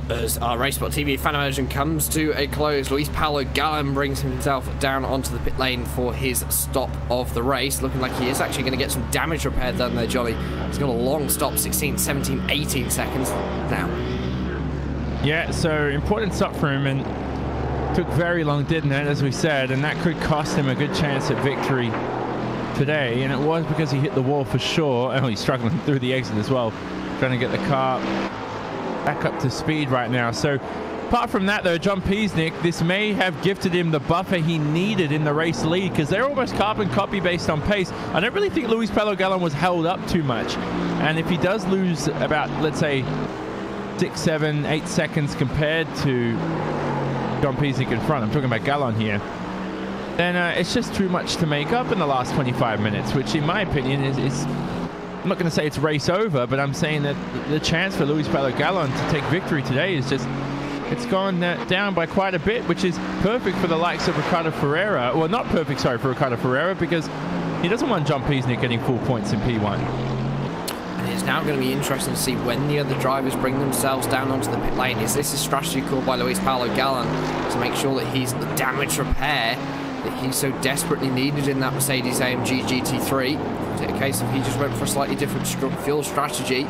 As our RaceSpotTV fan immersion comes to a close, Luis Paulo Gallen brings himself down onto the pit lane for his stop of the race. Looking like he is actually going to get some damage repaired done there, Johnny. He's got a long stop, 16, 17, 18 seconds now. Yeah, so important stop for him, and took very long, didn't it, as we said, and that could cost him a good chance at victory today, and it was because he hit the wall for sure. Oh, he's struggling through the exit as well, trying to get the car back up to speed right now. So apart from that though, John Peasnick, this may have gifted him the buffer he needed in the race lead, because they're almost carbon copy based on pace. I don't really think Luis Paulo Gallen was held up too much, and if he does lose about, let's say, 6, 7, 8 seconds compared to John Peasnick in front, I'm talking about Gallen here, then it's just too much to make up in the last 25 minutes, which in my opinion is I'm not going to say it's race over, but I'm saying that the chance for Luis Paulo Gallen to take victory today is just, it's gone down by quite a bit, which is perfect for the likes of Ricardo Ferreira. Well, not perfect, sorry, for Ricardo Ferreira, because he doesn't want John Peasnick getting full points in P1. And it's now going to be interesting to see when the other drivers bring themselves down onto the pit lane. Is this a strategy called by Luis Paulo Gallen to make sure that he's the damage repair that he so desperately needed in that Mercedes-AMG GT3? Is it a case of he just went for a slightly different fuel strategy?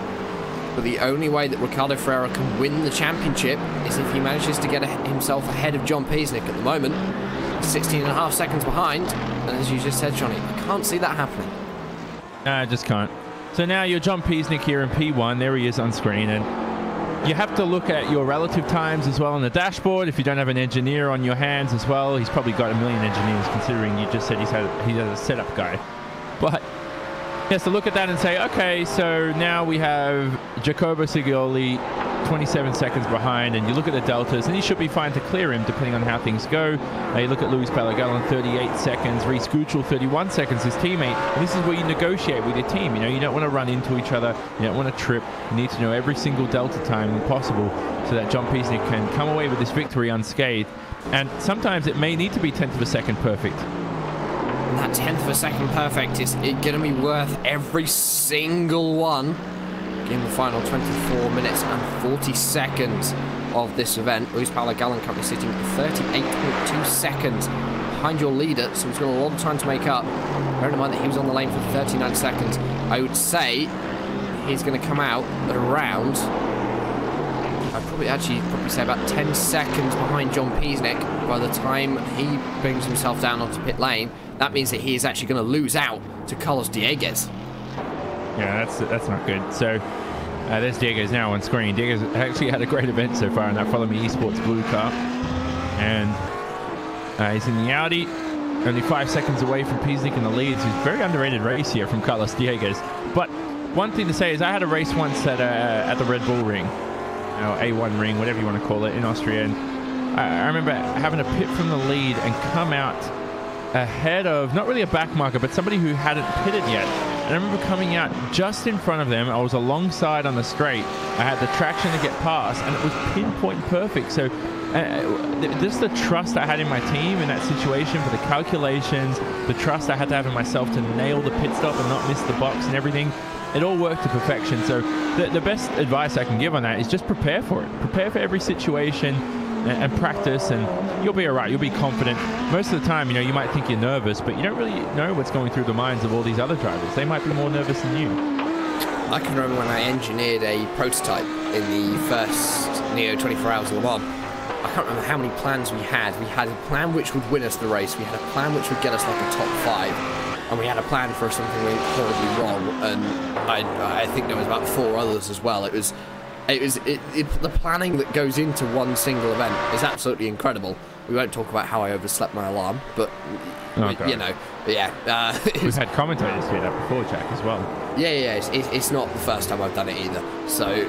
But the only way that Ricardo Ferreira can win the championship is if he manages to get himself ahead of John Peasnick. At the moment, 16.5 seconds behind, and as you just said, Johnny, I can't see that happening. No, I just can't. So now you're John Peasnick here in P1. There he is on screen, and you have to look at your relative times as well on the dashboard. If you don't have an engineer on your hands as well, he's probably got a million engineers, considering you just said he's a setup guy. But he has to look at that and say, okay, so now we have Jacopo Sigioli 27 seconds behind, and you look at the deltas, and he should be fine to clear him depending on how things go. You look at Luis Paulo Gallen, 38 seconds, Reece Guchel, 31 seconds, his teammate. And this is where you negotiate with your team. You know, you don't want to run into each other, you don't want to trip. You need to know every single delta time possible so that John Peasnick can come away with this victory unscathed. And sometimes it may need to be 10th of a second perfect. And that 10th of a second perfect is going to be worth every single one in the final 24 minutes and 40 seconds of this event. Luis Paulo Gallen currently sitting at 38.2 seconds behind your leader, so he's got a lot of time to make up. Bearing in mind that he was on the lane for 39 seconds, I would say he's going to come out at around, I'd probably say about 10 seconds behind John Peasnick by the time he brings himself down onto pit lane. That means that he is actually going to lose out to Carlos Dieguez. Yeah, that's not good. So there's Dieguez now on screen. Dieguez actually had a great event so far in that Follow Me Esports blue car. And he's in the Audi, only 5 seconds away from Peasnick in the leads. He's a very underrated race here from Carlos Dieguez. But one thing to say is I had a race once at the Red Bull Ring, A1 Ring, whatever you want to call it, in Austria. And I remember having to pit from the lead and come out ahead of, not really a back marker, but somebody who hadn't pitted yet. And I remember coming out just in front of them. I was alongside on the straight. I had the traction to get past, and it was pinpoint perfect. So just the trust I had in my team in that situation, for the calculations, the trust I had to have in myself to nail the pit stop and not miss the box and everything, it all worked to perfection. So the best advice I can give on that is just prepare for it. Prepare for every situation and practice, and you'll be all right. You'll be confident. Most of the time, you might think you're nervous, but you don't really know what's going through the minds of all these other drivers. They might be more nervous than you. I can remember when I engineered a prototype in the first Neo 24 Hours of Le Mans. I can't remember how many plans we had. We had a plan which would win us the race. We had a plan which would get us like a top 5. And we had a plan for something went horribly wrong. And I think there was about 4 others as well. The planning that goes into one single event is absolutely incredible. We won't talk about how I overslept my alarm, but yeah. We've had commentators do that before, Jack, as well. Yeah, it's not the first time I've done it either. So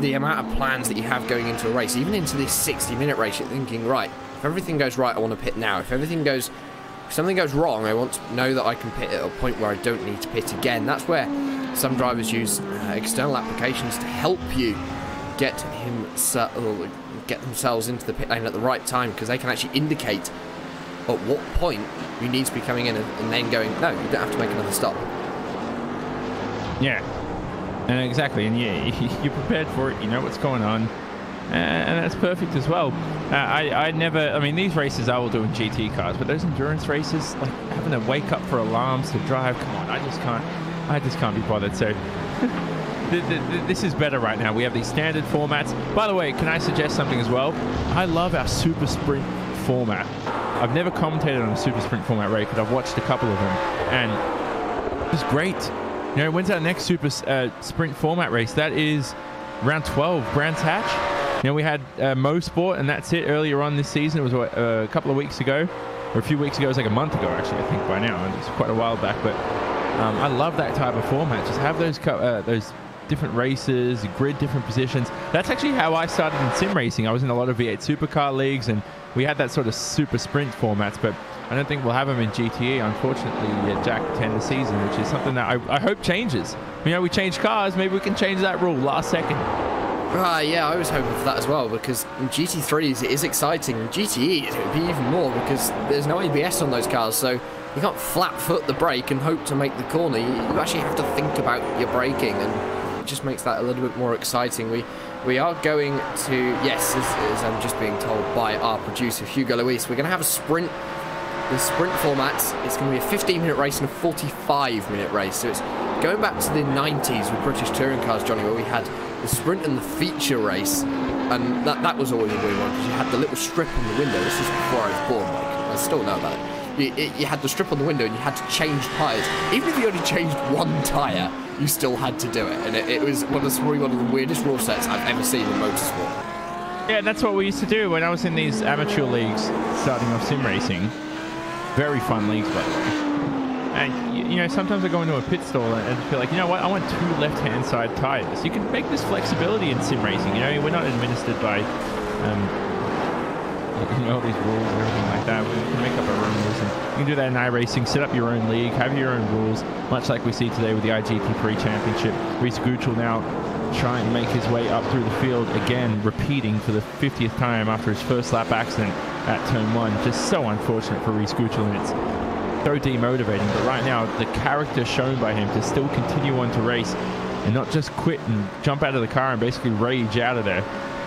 the amount of plans that you have going into a race, even into this 60-minute race, you're thinking, right, if everything goes right, I want to pit now. If something goes wrong, I want to know that I can pit at a point where I don't need to pit again. That's where some drivers use external applications to help you get themselves into the pit lane at the right time, because they can actually indicate at what point you need to be coming in and then going, no, you don't have to make another stop. Yeah, and exactly, and yeah, you're prepared for it. You know what's going on. and that's perfect as well. I mean, these races I will do in GT cars, but those endurance races, like having to wake up for alarms to drive, come on, I just can't be bothered. So this is better right now. We have these standard formats. By the way, can I suggest something as well? I love our super sprint format. I've never commentated on a super sprint format race, but I've watched a couple of them, and it's great. You know, when's our next super sprint format race? That is round 12, Brands Hatch. You know, we had Mo Sport, and that's it earlier on this season. It was a couple of weeks ago, or a few weeks ago. It was like a month ago, actually, I think, by now. And it's quite a while back, but I love that type of format. Just have those different races, grid different positions. That's actually how I started in sim racing. I was in a lot of V8 supercar leagues, and we had that sort of super sprint formats, but I don't think we'll have them in GTE, unfortunately, at Jack 10 this season, which is something that I hope changes. You know, we changed cars, maybe we can change that rule last second. Yeah, I was hoping for that as well, because in GT3s it is exciting. In GTE it would be even more, because there's no ABS on those cars, so you can't flat foot the brake and hope to make the corner. You actually have to think about your braking, and it just makes that a little bit more exciting. We are going to, yes, as I'm just being told by our producer Hugo Luis, we're going to have a sprint. The sprint format, it's going to be a 15-minute race and a 45-minute race. So it's going back to the 90s with British touring cars, Johnny, where we had the sprint and the feature race. And that was always a weird one, because you had the little strip on the window. This was before I was born, like, I still know about it. You had the strip on the window and you had to change tyres. Even if you only changed one tyre, you still had to do it. And it was probably one of the weirdest rule sets I've ever seen in motorsport. Yeah, that's what we used to do when I was in these amateur leagues starting off sim racing. Very fun leagues, by the way. And, you know, sometimes I go into a pit stall and feel like, you know what, I want 2 left-hand side tyres. You can make this flexibility in sim racing. You know, we're not administered by, you know, all these rules and everything like that. We can make up our own rules. And you can do that in iRacing, set up your own league, have your own rules, much like we see today with the GT3 Championship. Reese Guchel now trying to make his way up through the field again, repeating for the 50th time after his first lap accident at turn 1. Just so unfortunate for Reese Guchel, and it's so demotivating. But right now, the character shown by him to still continue on to race and not just quit and jump out of the car and basically rage out of there.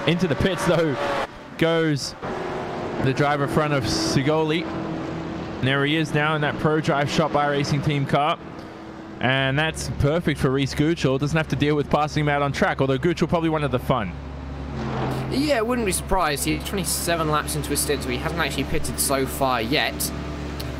Into the pits, though, goes the driver front of Sigoli. And there he is now in that Pro Drive Shop iRacing team car. And that's perfect for Reese Guchel. Doesn't have to deal with passing him out on track, although Guchel probably wanted the fun. Yeah, wouldn't be surprised. He's 27 laps into his stint, so he hasn't actually pitted so far yet.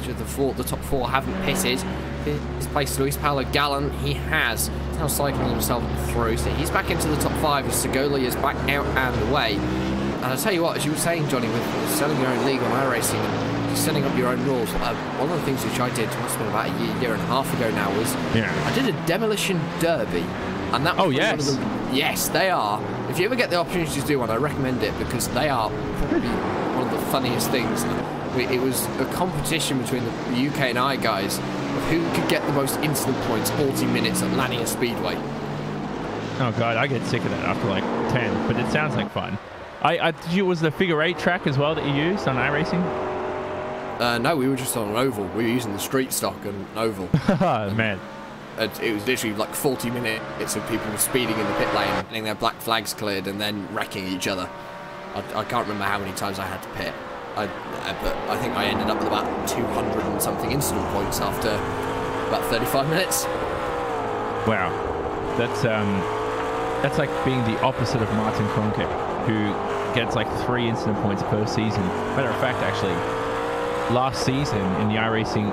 The top 4 haven't pitted. His place Luis Paolo Gallen, he has. He's now cycling himself through, so he's back into the top 5 as Sigoli is back out and away. And I'll tell you what, as you were saying, Johnny, with selling your own league on iRacing and setting up your own rules, one of the things which I did, it must have been about a year and a half ago now, was I did a demolition derby. And that was one of the, yes, they are. If you ever get the opportunity to do one, I recommend it, because they are probably one of the funniest things. It was a competition between the UK and I guys of who could get the most incident points 40 minutes at Lanier Speedway. Oh god, I get sick of that after like 10, but it sounds like fun. Was the figure 8 track as well that you used on iRacing? No, we were just on an oval. We were using the street stock and oval. Man. It was literally like 40 minutes of people speeding in the pit lane, getting their black flags cleared, and then wrecking each other. I can't remember how many times I had to pit. But I think I ended up with about 200 and something incident points after about 35 minutes. Wow. That's like being the opposite of Martin Kroenke, who gets like 3 incident points per season. Matter of fact, actually, last season in the iRacing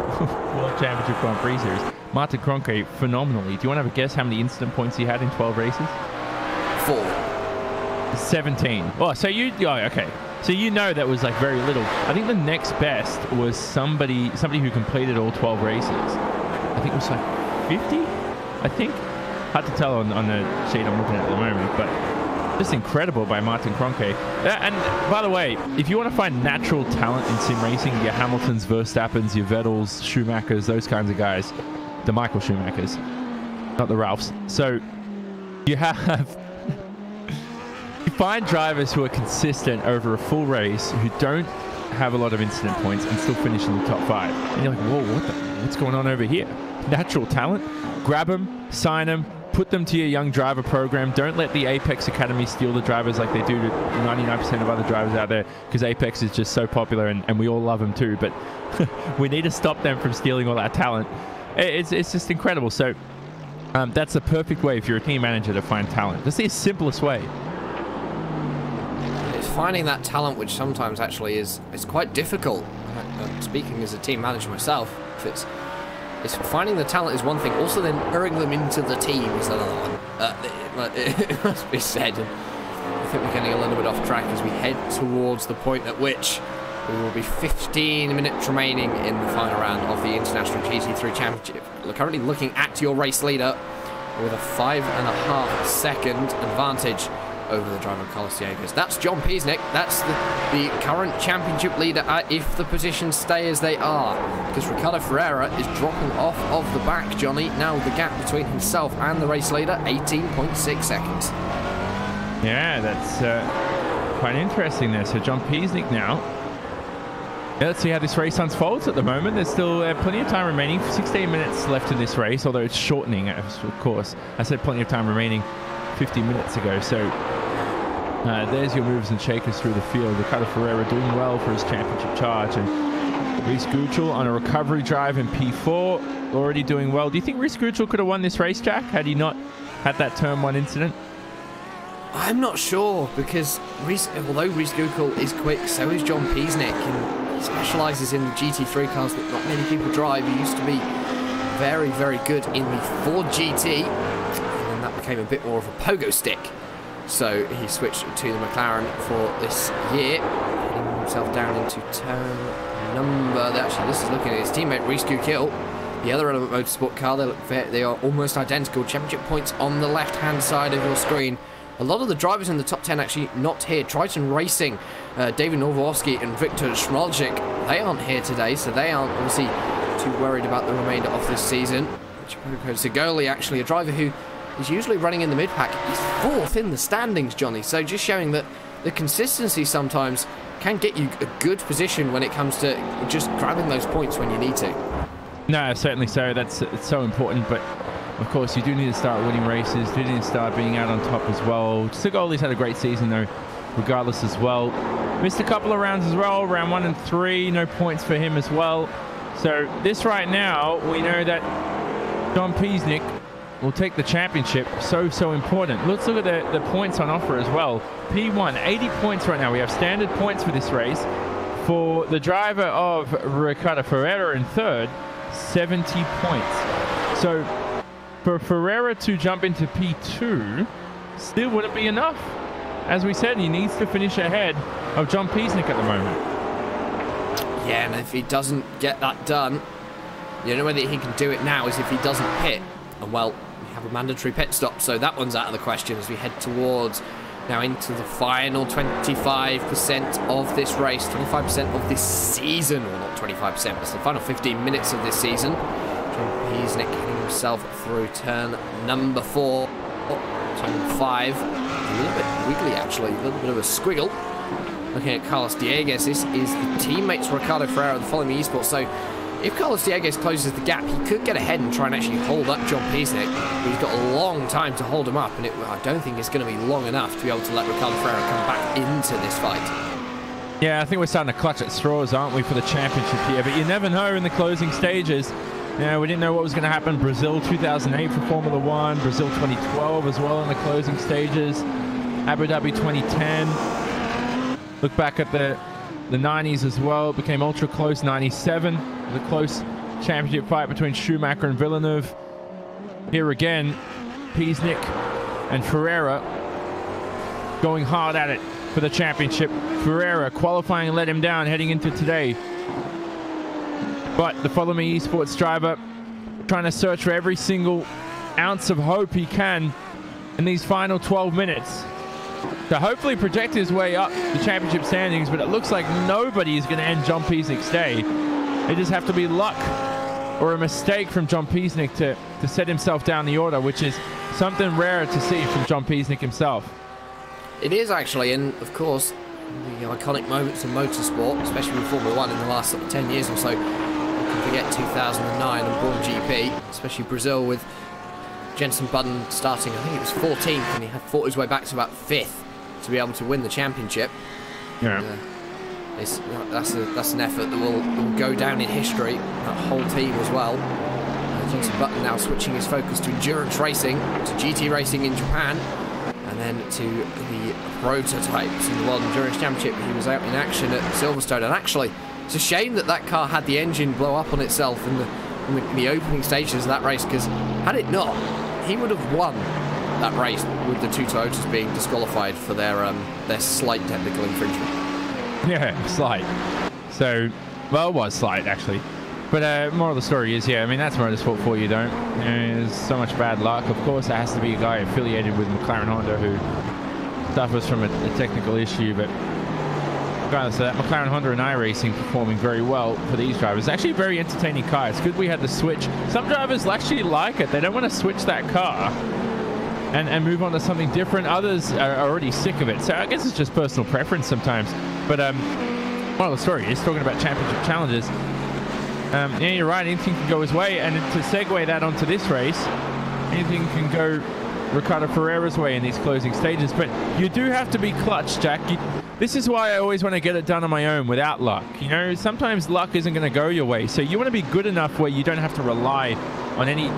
World Championship Grand Prix Series, Martin Kroenke, phenomenally. Do you want to have a guess how many incident points he had in 12 races? 4. 17. Oh, so okay. So you know that was like very little. I think the next best was somebody who completed all 12 races. I think it was like 50, I think. Hard to tell on the sheet I'm looking at the moment, but just incredible by Martin Kroenke. And by the way, if you want to find natural talent in sim racing, your Hamiltons, Verstappens, your Vettels, Schumachers, those kinds of guys, the Michael Schumachers, not the Ralphs. So you have... You find drivers who are consistent over a full race, who don't have a lot of incident points and still finish in the top 5. And you're like, whoa, what's going on over here? Natural talent. Grab them, sign them, Put them to your young driver program. Don't let the Apex Academy steal the drivers like they do to 99% of other drivers out there, because Apex is just so popular and we all love them too. But we need to stop them from stealing all that talent. It's just incredible. So that's the perfect way if you're a team manager to find talent. That's the simplest way. It's finding that talent, which sometimes actually is quite difficult. Speaking as a team manager myself, if it's finding the talent is one thing. Also, then luring them into the team is another one. It must be said. And I think we're getting a little bit off track as we head towards the point at which there will be 15 minutes remaining in the final round of the International GT3 Championship. We're currently looking at your race leader with a 5.5 second advantage over the driver of Carlos Dieguez. That's John Piesnik. That's the current championship leader if the positions stay as they are. Because Ricardo Ferreira is dropping off of the back, Johnny. Now the gap between himself and the race leader, 18.6 seconds. Yeah, that's quite interesting there. So John Piesnik now. Yeah, let's see how this race unfolds at the moment. There's still plenty of time remaining. 16 minutes left in this race, although it's shortening, of course. I said plenty of time remaining 50 minutes ago. So there's your movers and shakers through the field. Ricardo Ferreira doing well for his championship charge. And Reese Guchel on a recovery drive in P4, already doing well. Do you think Reese Guchel could have won this race, Jack, had he not had that turn 1 incident? I'm not sure, because although Reese Guchel is quick, so is John Piesnik. And he specialises in the GT3 cars that not many people drive. He used to be very, very good in the Ford GT, and then that became a bit more of a pogo stick. So he switched to the McLaren for this year, getting himself down into turn number. Actually, this is looking at his teammate Reese Guchel, the other Element Motorsport car. They are almost identical. Championship points on the left-hand side of your screen. A lot of the drivers in the top 10 actually not here. Triton Racing, David Nowoski and Victor Schmalzik, they aren't here today, so they aren't obviously too worried about the remainder of this season. Sigoli, actually a driver who is usually running in the mid-pack. He's 4th in the standings, Johnny, so just showing that the consistency sometimes can get you a good position when it comes to just grabbing those points when you need to. No, certainly so. It's so important, but of course, you do need to start winning races. You do need to start being out on top as well. Sigoli's had a great season, though, regardless as well. Missed a couple of rounds as well. Round 1 and 3, no points for him as well. So this right now, we know that John Piesnik will take the championship. So important. Let's look at the points on offer as well. P1, 80 points right now. We have standard points for this race. For the driver of Ricardo Ferreira in 3rd, 70 points. So for Ferreira to jump into P2 still wouldn't be enough. As we said, he needs to finish ahead of John Piesnik at the moment. Yeah, and if he doesn't get that done, the only way that he can do it now is if he doesn't pit. And well, we have a mandatory pit stop, so that one's out of the question as we head towards now into the final 25% of this race, 25% of this season, or not 25%, it's the final 15 minutes of this season. John Piesnik getting himself through turn number 4, turn 5, a little bit wiggly actually, a little bit of a squiggle. Looking at Carlos Dieguez, this is the teammates Ricardo Ferreira of the Follow Me Esports, so if Carlos Dieguez closes the gap, he could get ahead and try and actually hold up John Piesnik, but he's got a long time to hold him up, and I don't think it's going to be long enough to be able to let Ricardo Ferreira come back into this fight. Yeah, I think we're starting to clutch at straws, aren't we, for the championship here, but you never know in the closing stages. Yeah, we didn't know what was going to happen. Brazil 2008 for Formula 1, Brazil 2012 as well in the closing stages, Abu Dhabi 2010. Look back at the 90s as well. It became ultra close. 97, the close championship fight between Schumacher and Villeneuve. Here again, Piesnik and Ferreira going hard at it for the championship. Ferreira qualifying let him down heading into today. But the Follow Me Esports driver trying to search for every single ounce of hope he can in these final 12 minutes to hopefully project his way up the championship standings, but it looks like nobody is going to end John Piesnik's day. It just have to be luck or a mistake from John Piesnik to set himself down the order, which is something rare to see from John Piesnik himself. It is actually, and of course, the iconic moments in motorsport, especially in Formula 1 in the last 10 years or so, you can forget 2009 and Born GP, especially Brazil with Jenson Button starting, I think it was 14th, and he had fought his way back to about 5th to be able to win the championship. Yeah. That's an effort that will go down in history, that whole team as well. Jenson Button now switching his focus to endurance racing, to GT racing in Japan, and then to the prototypes in the World Endurance Championship. He was out in action at Silverstone, and actually it's a shame that that car had the engine blow up on itself in the opening stages of that race, because had it not, he would have won that race with the two Toyotas being disqualified for their slight technical infringement. Yeah, slight. So, well, it was slight actually. But moral of the story is, yeah, I mean, that's motorsport for you, don't. There's so much bad luck. Of course, it has to be a guy affiliated with McLaren Honda who suffers from a technical issue, but regardless of that, McLaren Honda and iRacing performing very well for these drivers. Actually, a very entertaining car. It's good we had the switch. Some drivers actually like it. They don't want to switch that car and move on to something different. Others are already sick of it. So I guess it's just personal preference sometimes. But moral of the story is, talking about championship challenges, yeah, you're right, anything can go his way. And to segue that onto this race, anything can go Ricardo Ferreira's way in these closing stages. But you do have to be clutch, Jack. This is why I always want to get it done on my own without luck. You know, sometimes luck isn't going to go your way. So you want to be good enough where you don't have to rely on any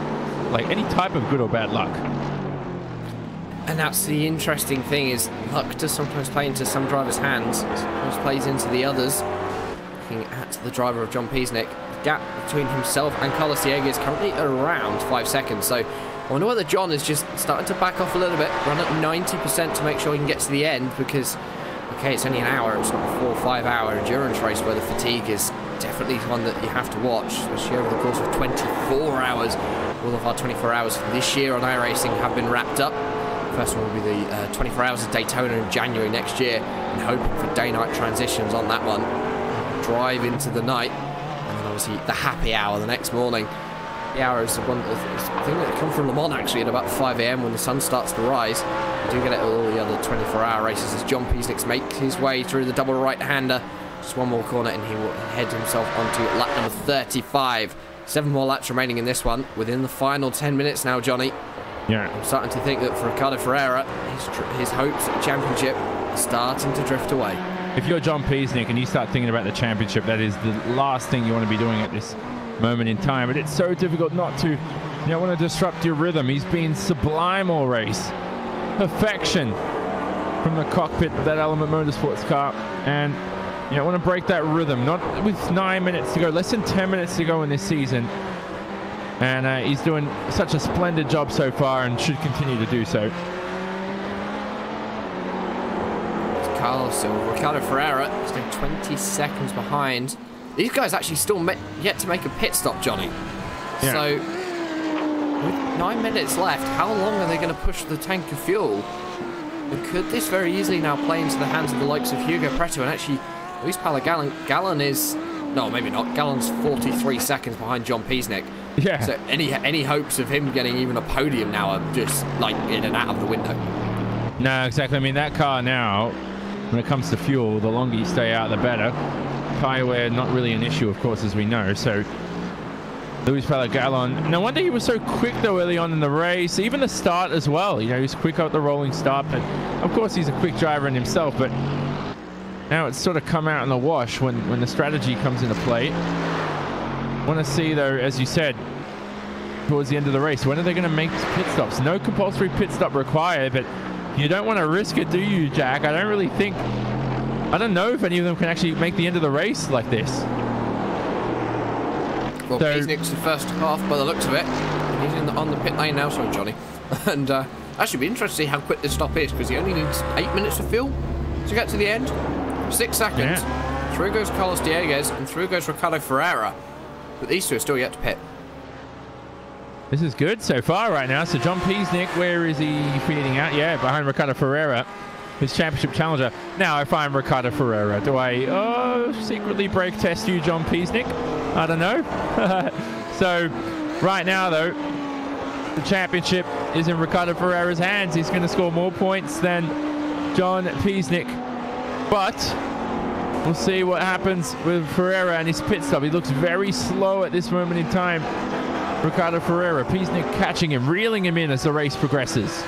type of good or bad luck. And that's the interesting thing, is luck does sometimes play into some drivers' hands, sometimes plays into the others. Looking at the driver of John Peasnick, the gap between himself and Carlos Diego is currently around 5 seconds. So I wonder whether John is just starting to back off a little bit, run at 90% to make sure he can get to the end, because, okay, it's only an hour, it's not a 4 or 5 hour endurance race where the fatigue is definitely one that you have to watch, especially over the course of 24 hours. All of our 24 hours for this year on iRacing have been wrapped up. First one will be the 24 hours of Daytona in January next year, and hoping for day-night transitions on that one. Drive into the night, and then obviously the happy hour the next morning. The hour is the one I think that come from Le Mans actually at about 5 AM when the sun starts to rise. You do get it at all the other 24-hour races as John Peasnick makes his way through the double right-hander. Just one more corner and he will head himself onto lap number 35. 7 more laps remaining in this one, within the final 10 minutes now, Johnny. Yeah. I'm starting to think that for Ricardo Ferreira, his hopes at the championship are starting to drift away. If you're John Peasnick and you start thinking about the championship, that is the last thing you want to be doing at this moment in time. But it's so difficult not to, want to disrupt your rhythm. He's been sublime all race. Perfection from the cockpit of that Element Motorsports car. And you don't want to break that rhythm. Not with 9 minutes to go, less than 10 minutes to go in this season. And he's doing such a splendid job so far and should continue to do so. Carlos Ricardo Ferreira is now 20 seconds behind. These guys actually still yet to make a pit stop, Johnny. Yeah. So, with 9 minutes left, how long are they going to push the tank of fuel? And could this very easily now play into the hands of the likes of Hugo Preto? And actually, Luis Gallon is... No, maybe not. Gallon's 43 seconds behind John Peasnick. Yeah. So any hopes of him getting even a podium now are just like in and out of the window. No, exactly. I mean, that car now, when it comes to fuel, the longer you stay out, the better. Tyre wear, not really an issue, of course, as we know. So, Luis Gallon. No wonder he was so quick, though, early on in the race. Even the start as well. He was quick out the rolling start. But, of course, he's a quick driver in himself. But now it's sort of come out in the wash when the strategy comes into play. Want to see, though, as you said, towards the end of the race, when are they going to make pit stops? No compulsory pit stop required, but you don't want to risk it, do you, Jack? I don't know if any of them can actually make the end of the race like this. Well, Peasnick's the first half by the looks of it. He's on the pit lane now, sorry, Johnny. And actually be interested to see how quick this stop is, because he only needs 8 minutes of fuel to get to the end. 6 seconds. Yeah. Through goes Carlos Dieguez, and through goes Ricardo Ferreira. But these two are still yet to pit. This is good so far right now. So John Peasnick, where is he feeding out? Yeah, behind Ricardo Ferreira, his championship challenger. Now if I'm Ricardo Ferreira, do I secretly brake test you, John Peasnick? I don't know. So right now, though, the championship is in Ricardo Ferreira's hands. He's going to score more points than John Peasnick. But we'll see what happens with Ferreira and his pit stop. He looks very slow at this moment in time. Ricardo Ferreira. Piesnik catching him, reeling him in as the race progresses.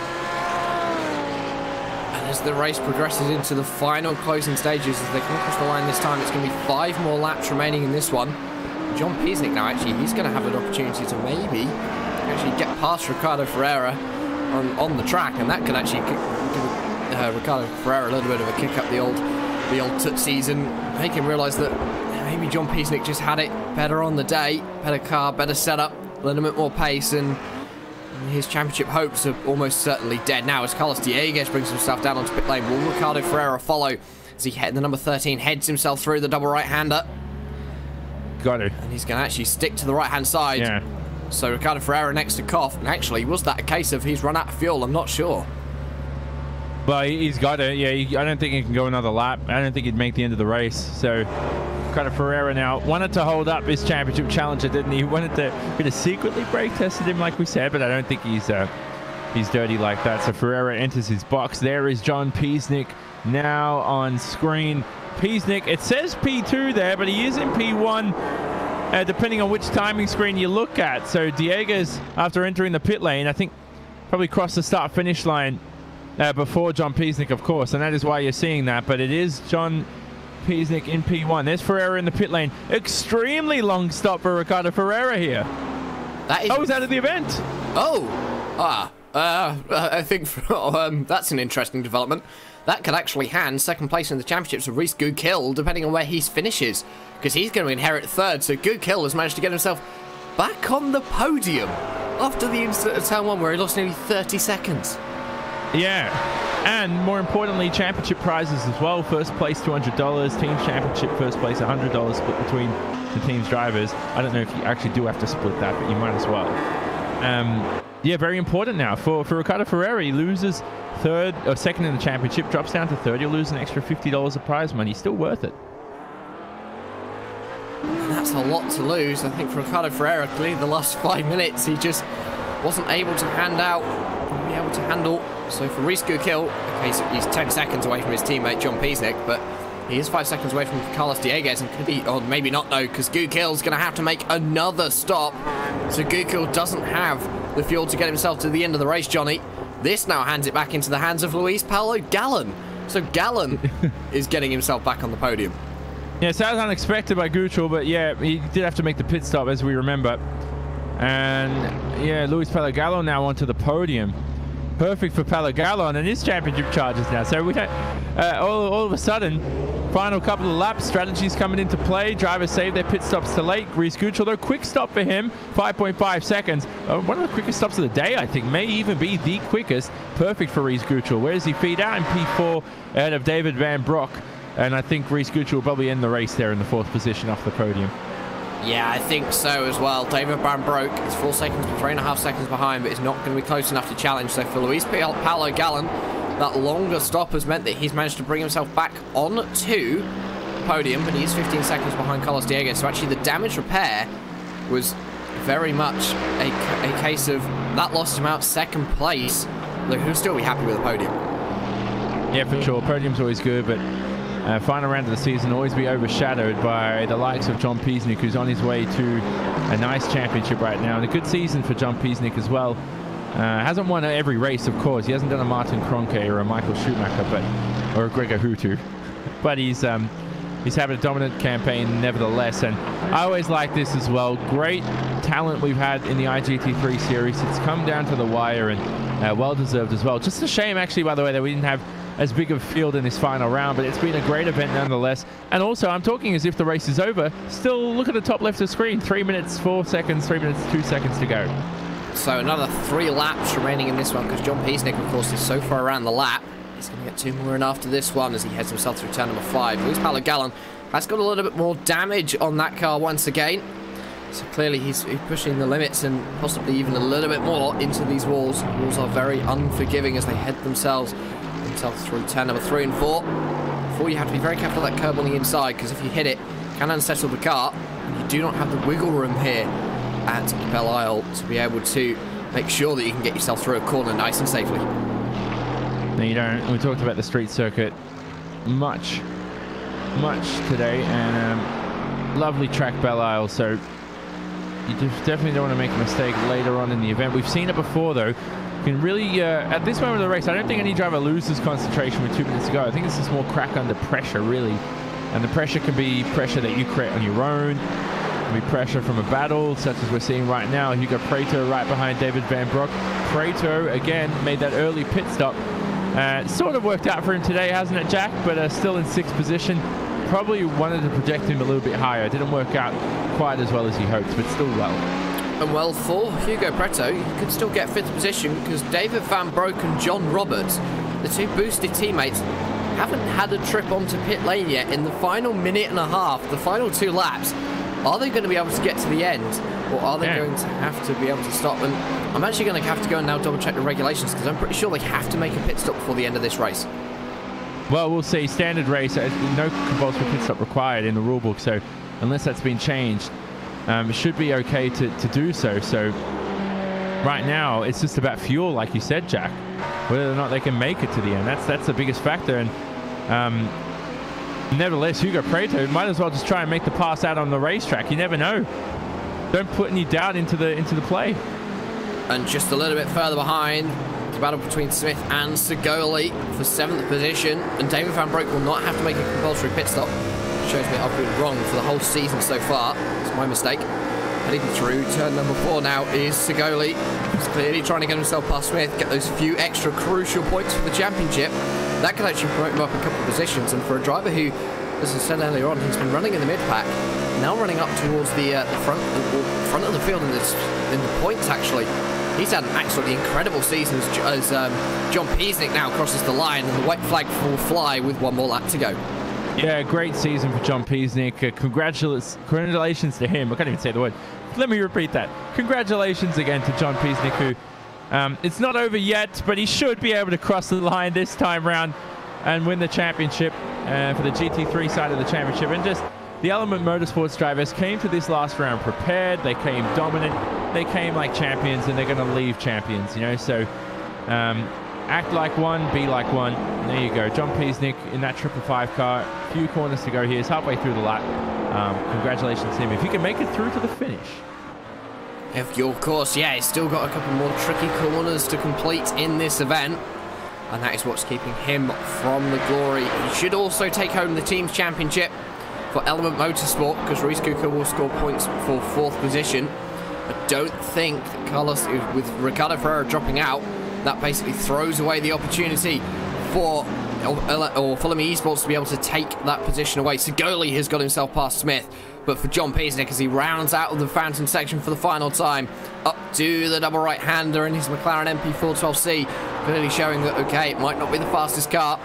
And as the race progresses into the final closing stages, as they come across the line this time, it's going to be 5 more laps remaining in this one. John Piesnik now, actually, he's going to have an opportunity to maybe actually get past Ricardo Ferreira on the track, and that could actually give Ricardo Ferreira a little bit of a kick up the old tootsies and make him realise that maybe John Piesnik just had it better on the day, better car, better setup, a little bit more pace, and his championship hopes are almost certainly dead now as Carlos Dieguez brings himself down onto pit lane. Will Ricardo Ferreira follow as he the number 13 heads himself through the double right-hander? Got it. And he's going to actually stick to the right-hand side. Yeah. So Ricardo Ferreira next to Koff. And actually, was that a case of he's run out of fuel? I'm not sure. Well, he's got it. Yeah, I don't think he can go another lap. I don't think he'd make the end of the race. So Ricardo Ferreira now wanted to hold up his championship challenger, didn't he? He wanted to could have secretly brake tested him, like we said, but I don't think he's dirty like that. So Ferreira enters his box. There is John Piesnik now on screen. Piesnik, it says P2 there, but he is in P1. Depending on which timing screen you look at. So Dieguez, after entering the pit lane, I think probably crossed the start-finish line before John Piesnik, of course, and that is why you're seeing that. But it is John Piesnik in P1. There's Ferreira in the pit lane. Extremely long stop for Ricardo Ferreira here. That is... Oh, he's out of the event. I think that's an interesting development. That could actually hand second place in the championships to Reese Goodkill, depending on where he finishes, because he's going to inherit third. So Goodkill has managed to get himself back on the podium after the incident at Turn 1 where he lost nearly 30 seconds. Yeah, and more importantly, championship prizes as well. First place $200, team championship first place $100 split between the team's drivers. I don't know if you actually do have to split that, but you might as well. Yeah, very important now for Ricardo Ferreira. He loses second in the championship, drops down to third. He'll lose an extra $50 of prize money. Still worth it. And that's a lot to lose. I think for Ricardo Ferreira, clearly the last 5 minutes, he just wasn't able to handle. So for Reese Goodkill, okay, he's 10 seconds away from his teammate John Piesnik, but he is 5 seconds away from Carlos Dieguez, and could he, or maybe not, no, because Goodkill's going to have to make another stop. So Goodkill doesn't have the fuel to get himself to the end of the race, Johnny. This now hands it back into the hands of Luis Paulo Gallon. So Gallon is getting himself back on the podium. Yeah, sounds unexpected by Gucciol, but yeah, he did have to make the pit stop, as we remember. And yeah, Luis Paulo Gallon now onto the podium. Perfect for Paulo Gallon and his championship charges now. So we don't, all of a sudden, final couple of laps, strategies coming into play. Drivers save their pit stops to late. Reese Gucciol, though, quick stop for him, 5.5 seconds. One of the quickest stops of the day, I think. May even be the quickest. Perfect for Reese Gucciol. Where does he feed out? In P4 ahead of David Van Broek. And I think Reese Gucciol will probably end the race there in the 4th position off the podium. Yeah, I think so as well. David Van Broek is 4 seconds, 3.5 seconds behind, but is not going to be close enough to challenge. So for Luis Paulo Gallon, that longer stop has meant that he's managed to bring himself back on to the podium, but he's 15 seconds behind Carlos Dieguez. So actually the damage repair was very much a case of that lost him out second place, though he'll still be happy with the podium. Yeah, for sure. Podium's always good, but final round of the season always be overshadowed by the likes of John Piesnik, who's on his way to a nice championship right now, and a good season for John Piesnik as well. Hasn't won every race, of course. He hasn't done a Martin Kroenke or a Michael Schumacher, or a Gregor Hutu, but he's having a dominant campaign nevertheless. And I always like this as well. Great talent we've had in the IGT3 series. It's come down to the wire, and well deserved as well. Just a shame, actually, by the way, that we didn't have as big of a field in this final round, but it's been a great event nonetheless. And also, I'm talking as if the race is over. Still, look at the top left of the screen. 3 minutes, 4 seconds, 3 minutes, 2 seconds to go. So another 3 laps remaining in this one, because John Piesnik, of course, is so far around the lap. He's going to get 2 more in after this one as he heads himself through turn number 5. Luis Paulo Gallon has got a little bit more damage on that car once again. So clearly he's pushing the limits and possibly even a little bit more into these walls. The walls are very unforgiving as they head themselves through turn number 3 and 4. Before, you have to be very careful of that curb on the inside, because if you hit it, it can unsettle the car. And you do not have the wiggle room here at Belle Isle to be able to make sure that you can get yourself through a corner nice and safely. No, you don't. We talked about the street circuit much today, and lovely track Belle Isle. So You definitely don't want to make a mistake later on in the event. We've seen it before, though. You can really, at this moment of the race, I don't think any driver loses concentration with 2 minutes to go. I think it's just more crack under pressure, really. And the pressure can be pressure that you create on your own. It can be pressure from a battle, such as we're seeing right now. Hugo Prato right behind David Van Broek. Prato, again, made that early pit stop. Sort of worked out for him today, hasn't it, Jack? But still in 6th position. Probably wanted to project him a little bit higher. Didn't work out quite as well as he hoped, but still well. And well, for Hugo Prato, he could still get 5th position because David Van Broek and John Roberts, the 2 boosted teammates, haven't had a trip onto pit lane yet. In the final minute and a half, the final 2 laps, are they going to be able to get to the end, or are they going to have to be able to stop? And I'm actually going to have to go and now double check the regulations because I'm pretty sure they have to make a pit stop before the end of this race. Well, we'll see. Standard race, no compulsory pit stop required in the rulebook, so unless that's been changed, it should be okay to do so. So right now, it's just about fuel, like you said, Jack. Whether or not they can make it to the end, that's the biggest factor. And nevertheless, Hugo Prato might as well just try and make the pass out on the racetrack. You never know. Don't put any doubt into the play. And just a little bit further behind, the battle between Smith and Segoli for 7th position. And David Van Broek will not have to make a compulsory pit stop. Shows me I've been wrong for the whole season so far. It's my mistake. Heading through turn number 4 now is Segoli. He's clearly trying to get himself past Smith, get those few extra crucial points for the championship. That could actually promote him up a couple of positions. And for a driver who, as I said earlier on, he's been running in the mid-pack, now running up towards the front of the field in the points, actually. He's had an absolutely incredible season as John Peasnick now crosses the line and the white flag will fly with 1 more lap to go. Yeah, great season for John Peasnick. Congratulations to him. I can't even say the word. Let me repeat that. Congratulations again to John Peasnick, who it's not over yet, but he should be able to cross the line this time round and win the championship for the GT3 side of the championship. And just the Element Motorsports drivers came to this last round prepared. They came dominant. They came like champions, and they're going to leave champions, you know. So act like one, be like one. There you go. John Peasnick in that 555 car. A few corners to go here. It's halfway through the lap. Congratulations to him. If he can make it through to the finish. Of course, yeah, he's still got a couple more tricky corners to complete in this event. And that is what's keeping him from the glory. He should also take home the team's championship for Element Motorsport because Ruiz Cuca will score points for 4th position. I don't think that Carlos, with Ricardo Ferreira dropping out, that basically throws away the opportunity for Fulham Esports to be able to take that position away. Segoli has got himself past Smith, but for John Peasnick, as he rounds out of the fountain section for the final time, up to the double right-hander in his McLaren MP412C, clearly showing that, okay, it might not be the fastest car,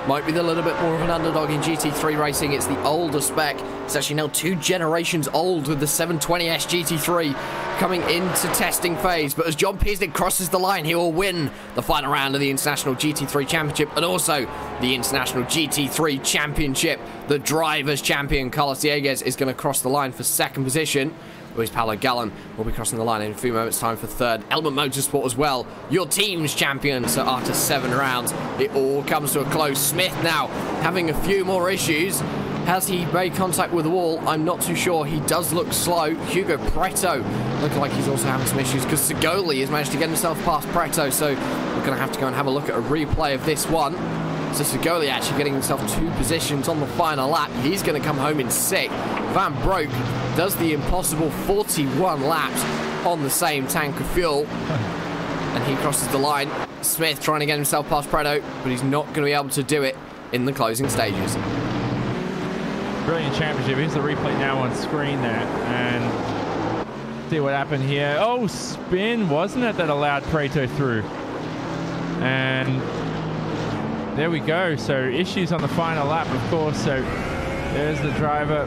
might be a little bit more of an underdog in GT3 racing. It's the older spec. It's actually now 2 generations old with the 720S GT3 coming into testing phase. But as John Peasnick crosses the line, he will win the final round of the International GT3 Championship and also the International GT3 Championship. The Drivers' Champion, Carlos Dieguez, is going to cross the line for 2nd position. Luis Paulo Gallen will be crossing the line in a few moments' time for 3rd. Element Motorsport as well, your team's champion. So after 7 rounds, it all comes to a close. Smith now having a few more issues. Has he made contact with the wall? I'm not too sure. He does look slow. Hugo Prato looking like he's also having some issues because Segoli has managed to get himself past Prato. So we're going to have to go and have a look at a replay of this one. So Segoli actually getting himself 2 positions on the final lap. He's going to come home in 6th. Van Broek does the impossible 41 laps on the same tank of fuel. And he crosses the line. Smith trying to get himself past Prato, but he's not going to be able to do it in the closing stages. Brilliant championship. Here's the replay now on screen there. And see what happened here. Oh, spin, wasn't it, that allowed Prato through? And there we go. So issues on the final lap, of course. So there's the driver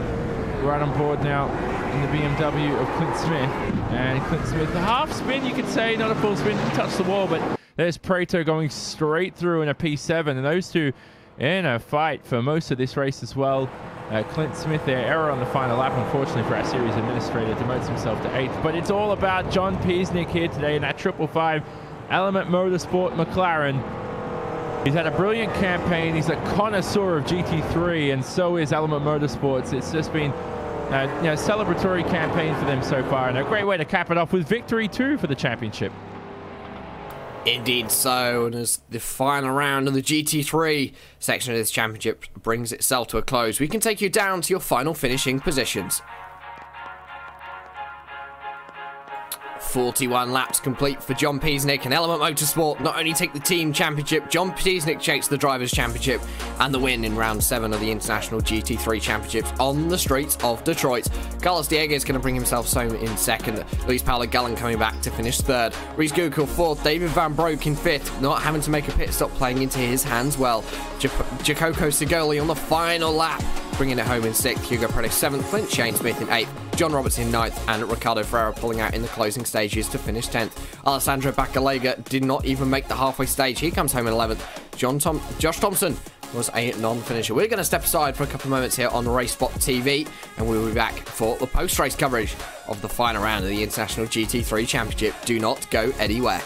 right on board now in the BMW of Clint Smith. And Clint Smith, the half spin, you could say, not a full spin, didn't touch the wall, but there's Prato going straight through in a P7. And those two in a fight for most of this race as well. Clint Smith, their error on the final lap, unfortunately for our series administrator, demotes himself to 8th. But it's all about John Peasnick here today in that 555 Element Motorsport McLaren. He's had a brilliant campaign. He's a connoisseur of GT3, and so is Element Motorsports. It's just been celebratory campaign for them so far, and a great way to cap it off with victory too for the championship. Indeed so, and as the final round of the GT3 section of this championship brings itself to a close, we can take you down to your final finishing positions. 41 laps complete for John Peasnick, and Element Motorsport not only take the team championship, John Peasnick takes the drivers championship and the win in round 7 of the International GT3 Championships on the streets of Detroit. Carlos Diego is going to bring himself home in second, Luis Paulo Gallen coming back to finish third, Reese Gukel fourth, David Van Broek in fifth, not having to make a pit stop playing into his hands well. Jacopo Sigoli on the final lap, bringing it home in sixth, Hugo Perez seventh, Clint Shane Smith in eighth, John Roberts in ninth, and Ricardo Ferreira pulling out in the closing stages to finish 10th. Alessandro Baccalega did not even make the halfway stage. He comes home in 11th. Josh Thompson was a non-finisher. We're going to step aside for a couple of moments here on RaceSpotTV, and we'll be back for the post-race coverage of the final round of the International GT3 Championship. Do not go anywhere.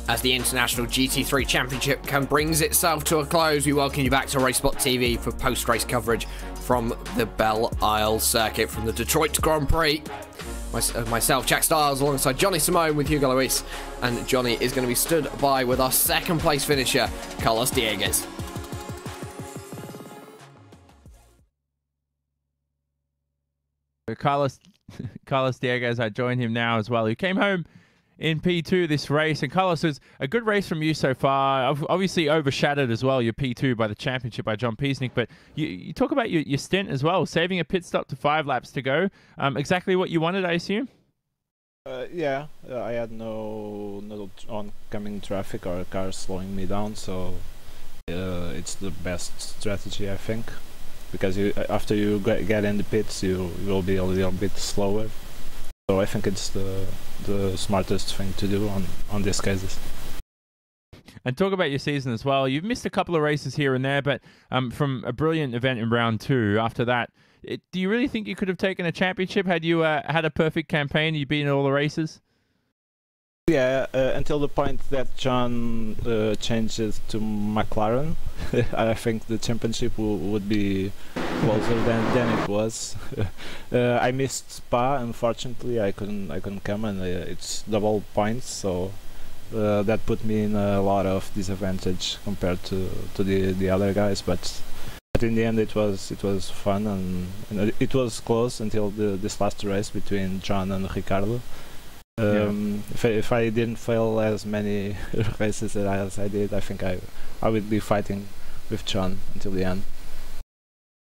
As the International GT3 Championship brings itself to a close, we welcome you back to RaceSpotTV for post-race coverage from the Belle Isle circuit from the Detroit Grand Prix. Myself, Jack Stiles, alongside Johnny Simone with Hugo Luis, and Johnny is going to be stood by with our second place finisher, Carlos Dieguez. Carlos Dieguez, I join him now as well, who came home in P2 this race. And Carlos, was a good race from you so far. Obviously overshadowed as well, your P2 by the championship by John Peasnick. But you talk about your stint as well, saving a pit stop to 5 laps to go. Exactly what you wanted, I assume? Yeah, I had no oncoming traffic or cars slowing me down, so it's the best strategy, I think. Because after you get in the pits, you will be a little bit slower. So I think it's the smartest thing to do on these cases. And talk about your season as well. You've missed a couple of races here and there, but from a brilliant event in round 2, after that, do you really think you could have taken a championship had you had a perfect campaign? You'd been in all the races? Yeah, until the point that John changes to McLaren, I think the championship would be closer than it was. I missed Spa, unfortunately. I couldn't come, and it's double points, so that put me in a lot of disadvantage compared to the other guys. But in the end, it was fun, and it was close until this last race between John and Ricardo. If I didn't fail as many races as I did, I think I would be fighting with John until the end.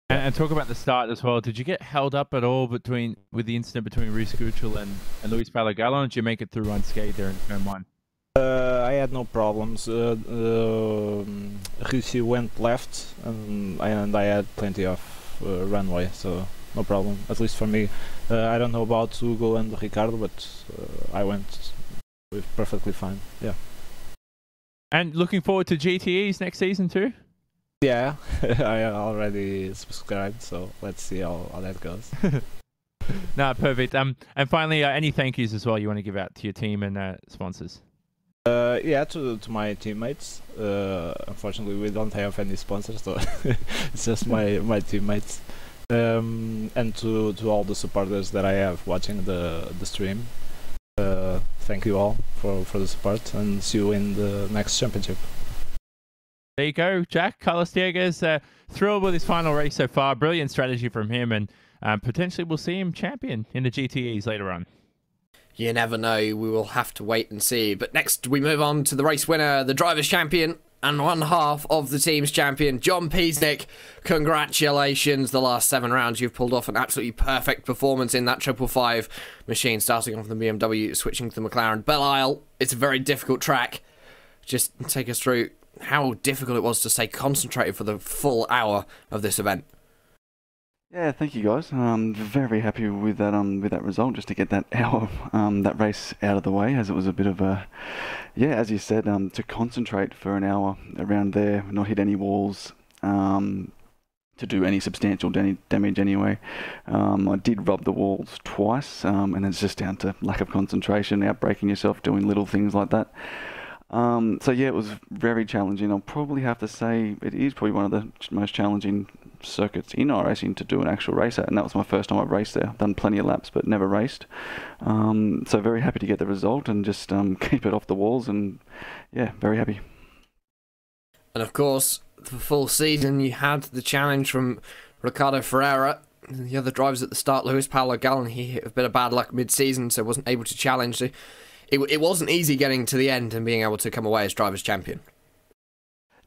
And talk about the start as well. Did you get held up at all with the incident between Reese Gukel and Luis Paulo Gallen? Did you make it through unscathed there in turn 1? I had no problems. Rishi went left, and I had plenty of runway, so no problem. At least for me. I don't know about Hugo and Ricardo, but I went with perfectly fine. Yeah. And looking forward to GTEs next season too? Yeah, I already subscribed, so let's see how that goes. No, perfect. And finally, any thank yous as well you want to give out to your team and sponsors? Yeah, to my teammates. Unfortunately, we don't have any sponsors, so it's just my teammates. And to all the supporters that I have watching the stream. Thank you all for the support, and see you in the next championship. There you go, Jack. Carlos Dieguez, thrilled with his final race so far. Brilliant strategy from him, and potentially we'll see him champion in the GTEs later on. You never know. We will have to wait and see. But next we move on to the race winner, the driver's champion, and one half of the team's champion, John Peasnick. Congratulations. The last 7 rounds, you've pulled off an absolutely perfect performance in that 555 machine, starting off the BMW, switching to the McLaren. Belle, it's a very difficult track. Just take us through how difficult it was to stay concentrated for the full hour of this event. Yeah, thank you guys. Very happy with that result, just to get that hour, that race out of the way, as it was a bit of a, yeah, as you said, to concentrate for an hour around there, not hit any walls, to do any substantial damage anyway. I did rub the walls twice, and it's just down to lack of concentration, outbraking yourself, doing little things like that. So yeah, it was very challenging. I'll probably have to say it is probably one of the most challenging circuits in iRacing to do an actual race at, and that was my first time I've raced there. I've done plenty of laps but never raced. So very happy to get the result and just keep it off the walls, and yeah, very happy. And of course, the full season you had the challenge from Ricardo Ferreira. The other drivers at the start, Luis Paulo Gallen, he hit a bit of bad luck mid-season, so wasn't able to challenge. So it wasn't easy getting to the end and being able to come away as driver's champion.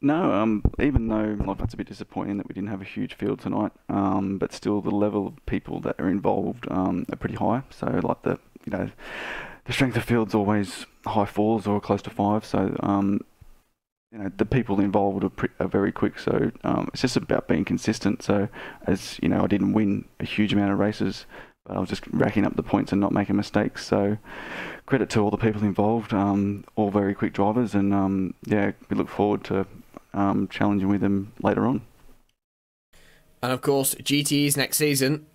No, even though that's a bit disappointing that we didn't have a huge field tonight, but still the level of people that are involved are pretty high. So like the strength of field's always high 4s or close to 5. So the people involved are very quick. So it's just about being consistent. So as you know, I didn't win a huge amount of races, but I was just racking up the points and not making mistakes. So credit to all the people involved, all very quick drivers, and yeah, we look forward to challenging with them later on. And of course, GTEs next season,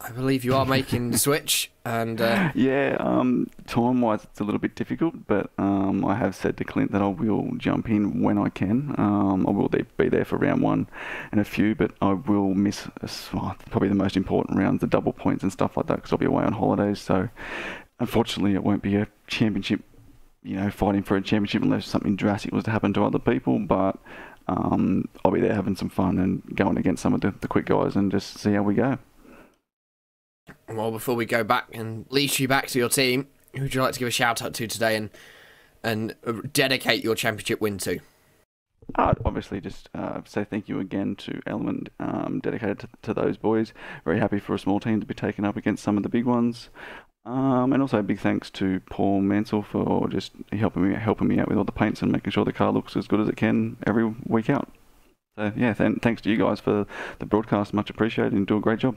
I believe you are making the switch. And yeah, time-wise it's a little bit difficult, but I have said to Clint that I will jump in when I can. I will be there for round 1 and a few, but I will miss probably the most important rounds, the double points and stuff like that, because I'll be away on holidays. So unfortunately it won't be a championship, fighting for a championship unless something drastic was to happen to other people, but I'll be there having some fun and going against some of the quick guys and just see how we go. Well, before we go back and leash you back to your team, who would you like to give a shout out to today and dedicate your championship win to? Obviously just say thank you again to Element, dedicated to those boys. Very happy for a small team to be taken up against some of the big ones. And also a big thanks to Paul Mansell for just helping me out with all the paints and making sure the car looks as good as it can every week out. So yeah, thanks to you guys for the broadcast, much appreciated, and do a great job.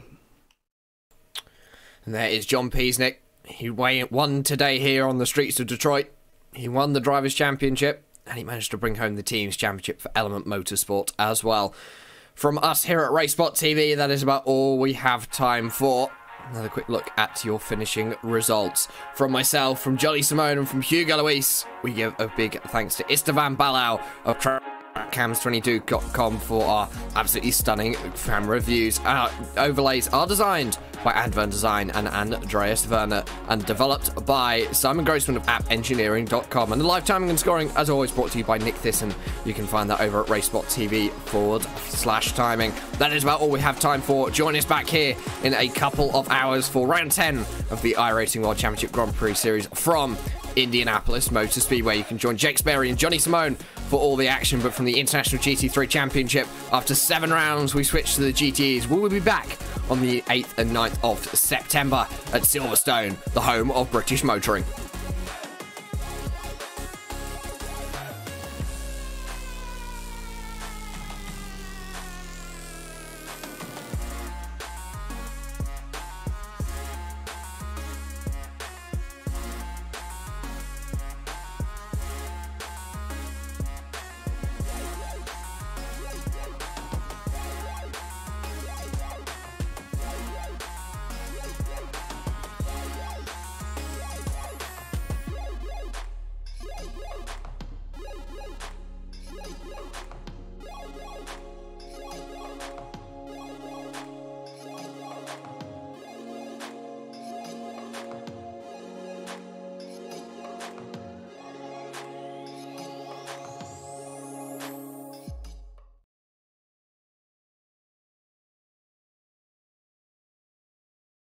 And there is John Peasnick. He won today here on the streets of Detroit. He won the Drivers' Championship, and he managed to bring home the team's championship for Element Motorsport as well. From us here at RaceSpotTV, that is about all we have time for. Another quick look at your finishing results. From myself, from Johnny Simone, and from Hugo Luis, we give a big thanks to Istvan Balau of Cams22.com for our absolutely stunning fan reviews. Our overlays are designed by Advern Design and Andreas Werner, and developed by Simon Grossman of AppEngineering.com. And the live timing and scoring, as always, brought to you by Nick Thyssen. You can find that over at RaceSpotTV/timing. That is about all we have time for. Join us back here in a couple of hours for round 10 of the iRacing World Championship Grand Prix Series from Indianapolis Motor Speedway. You can join Jake Sperry and Johnny Simone for all the action, but from the International GT3 Championship, after 7 rounds, we switch to the GTEs. We will be back on the 8th and 9th of September at Silverstone, the home of British motoring.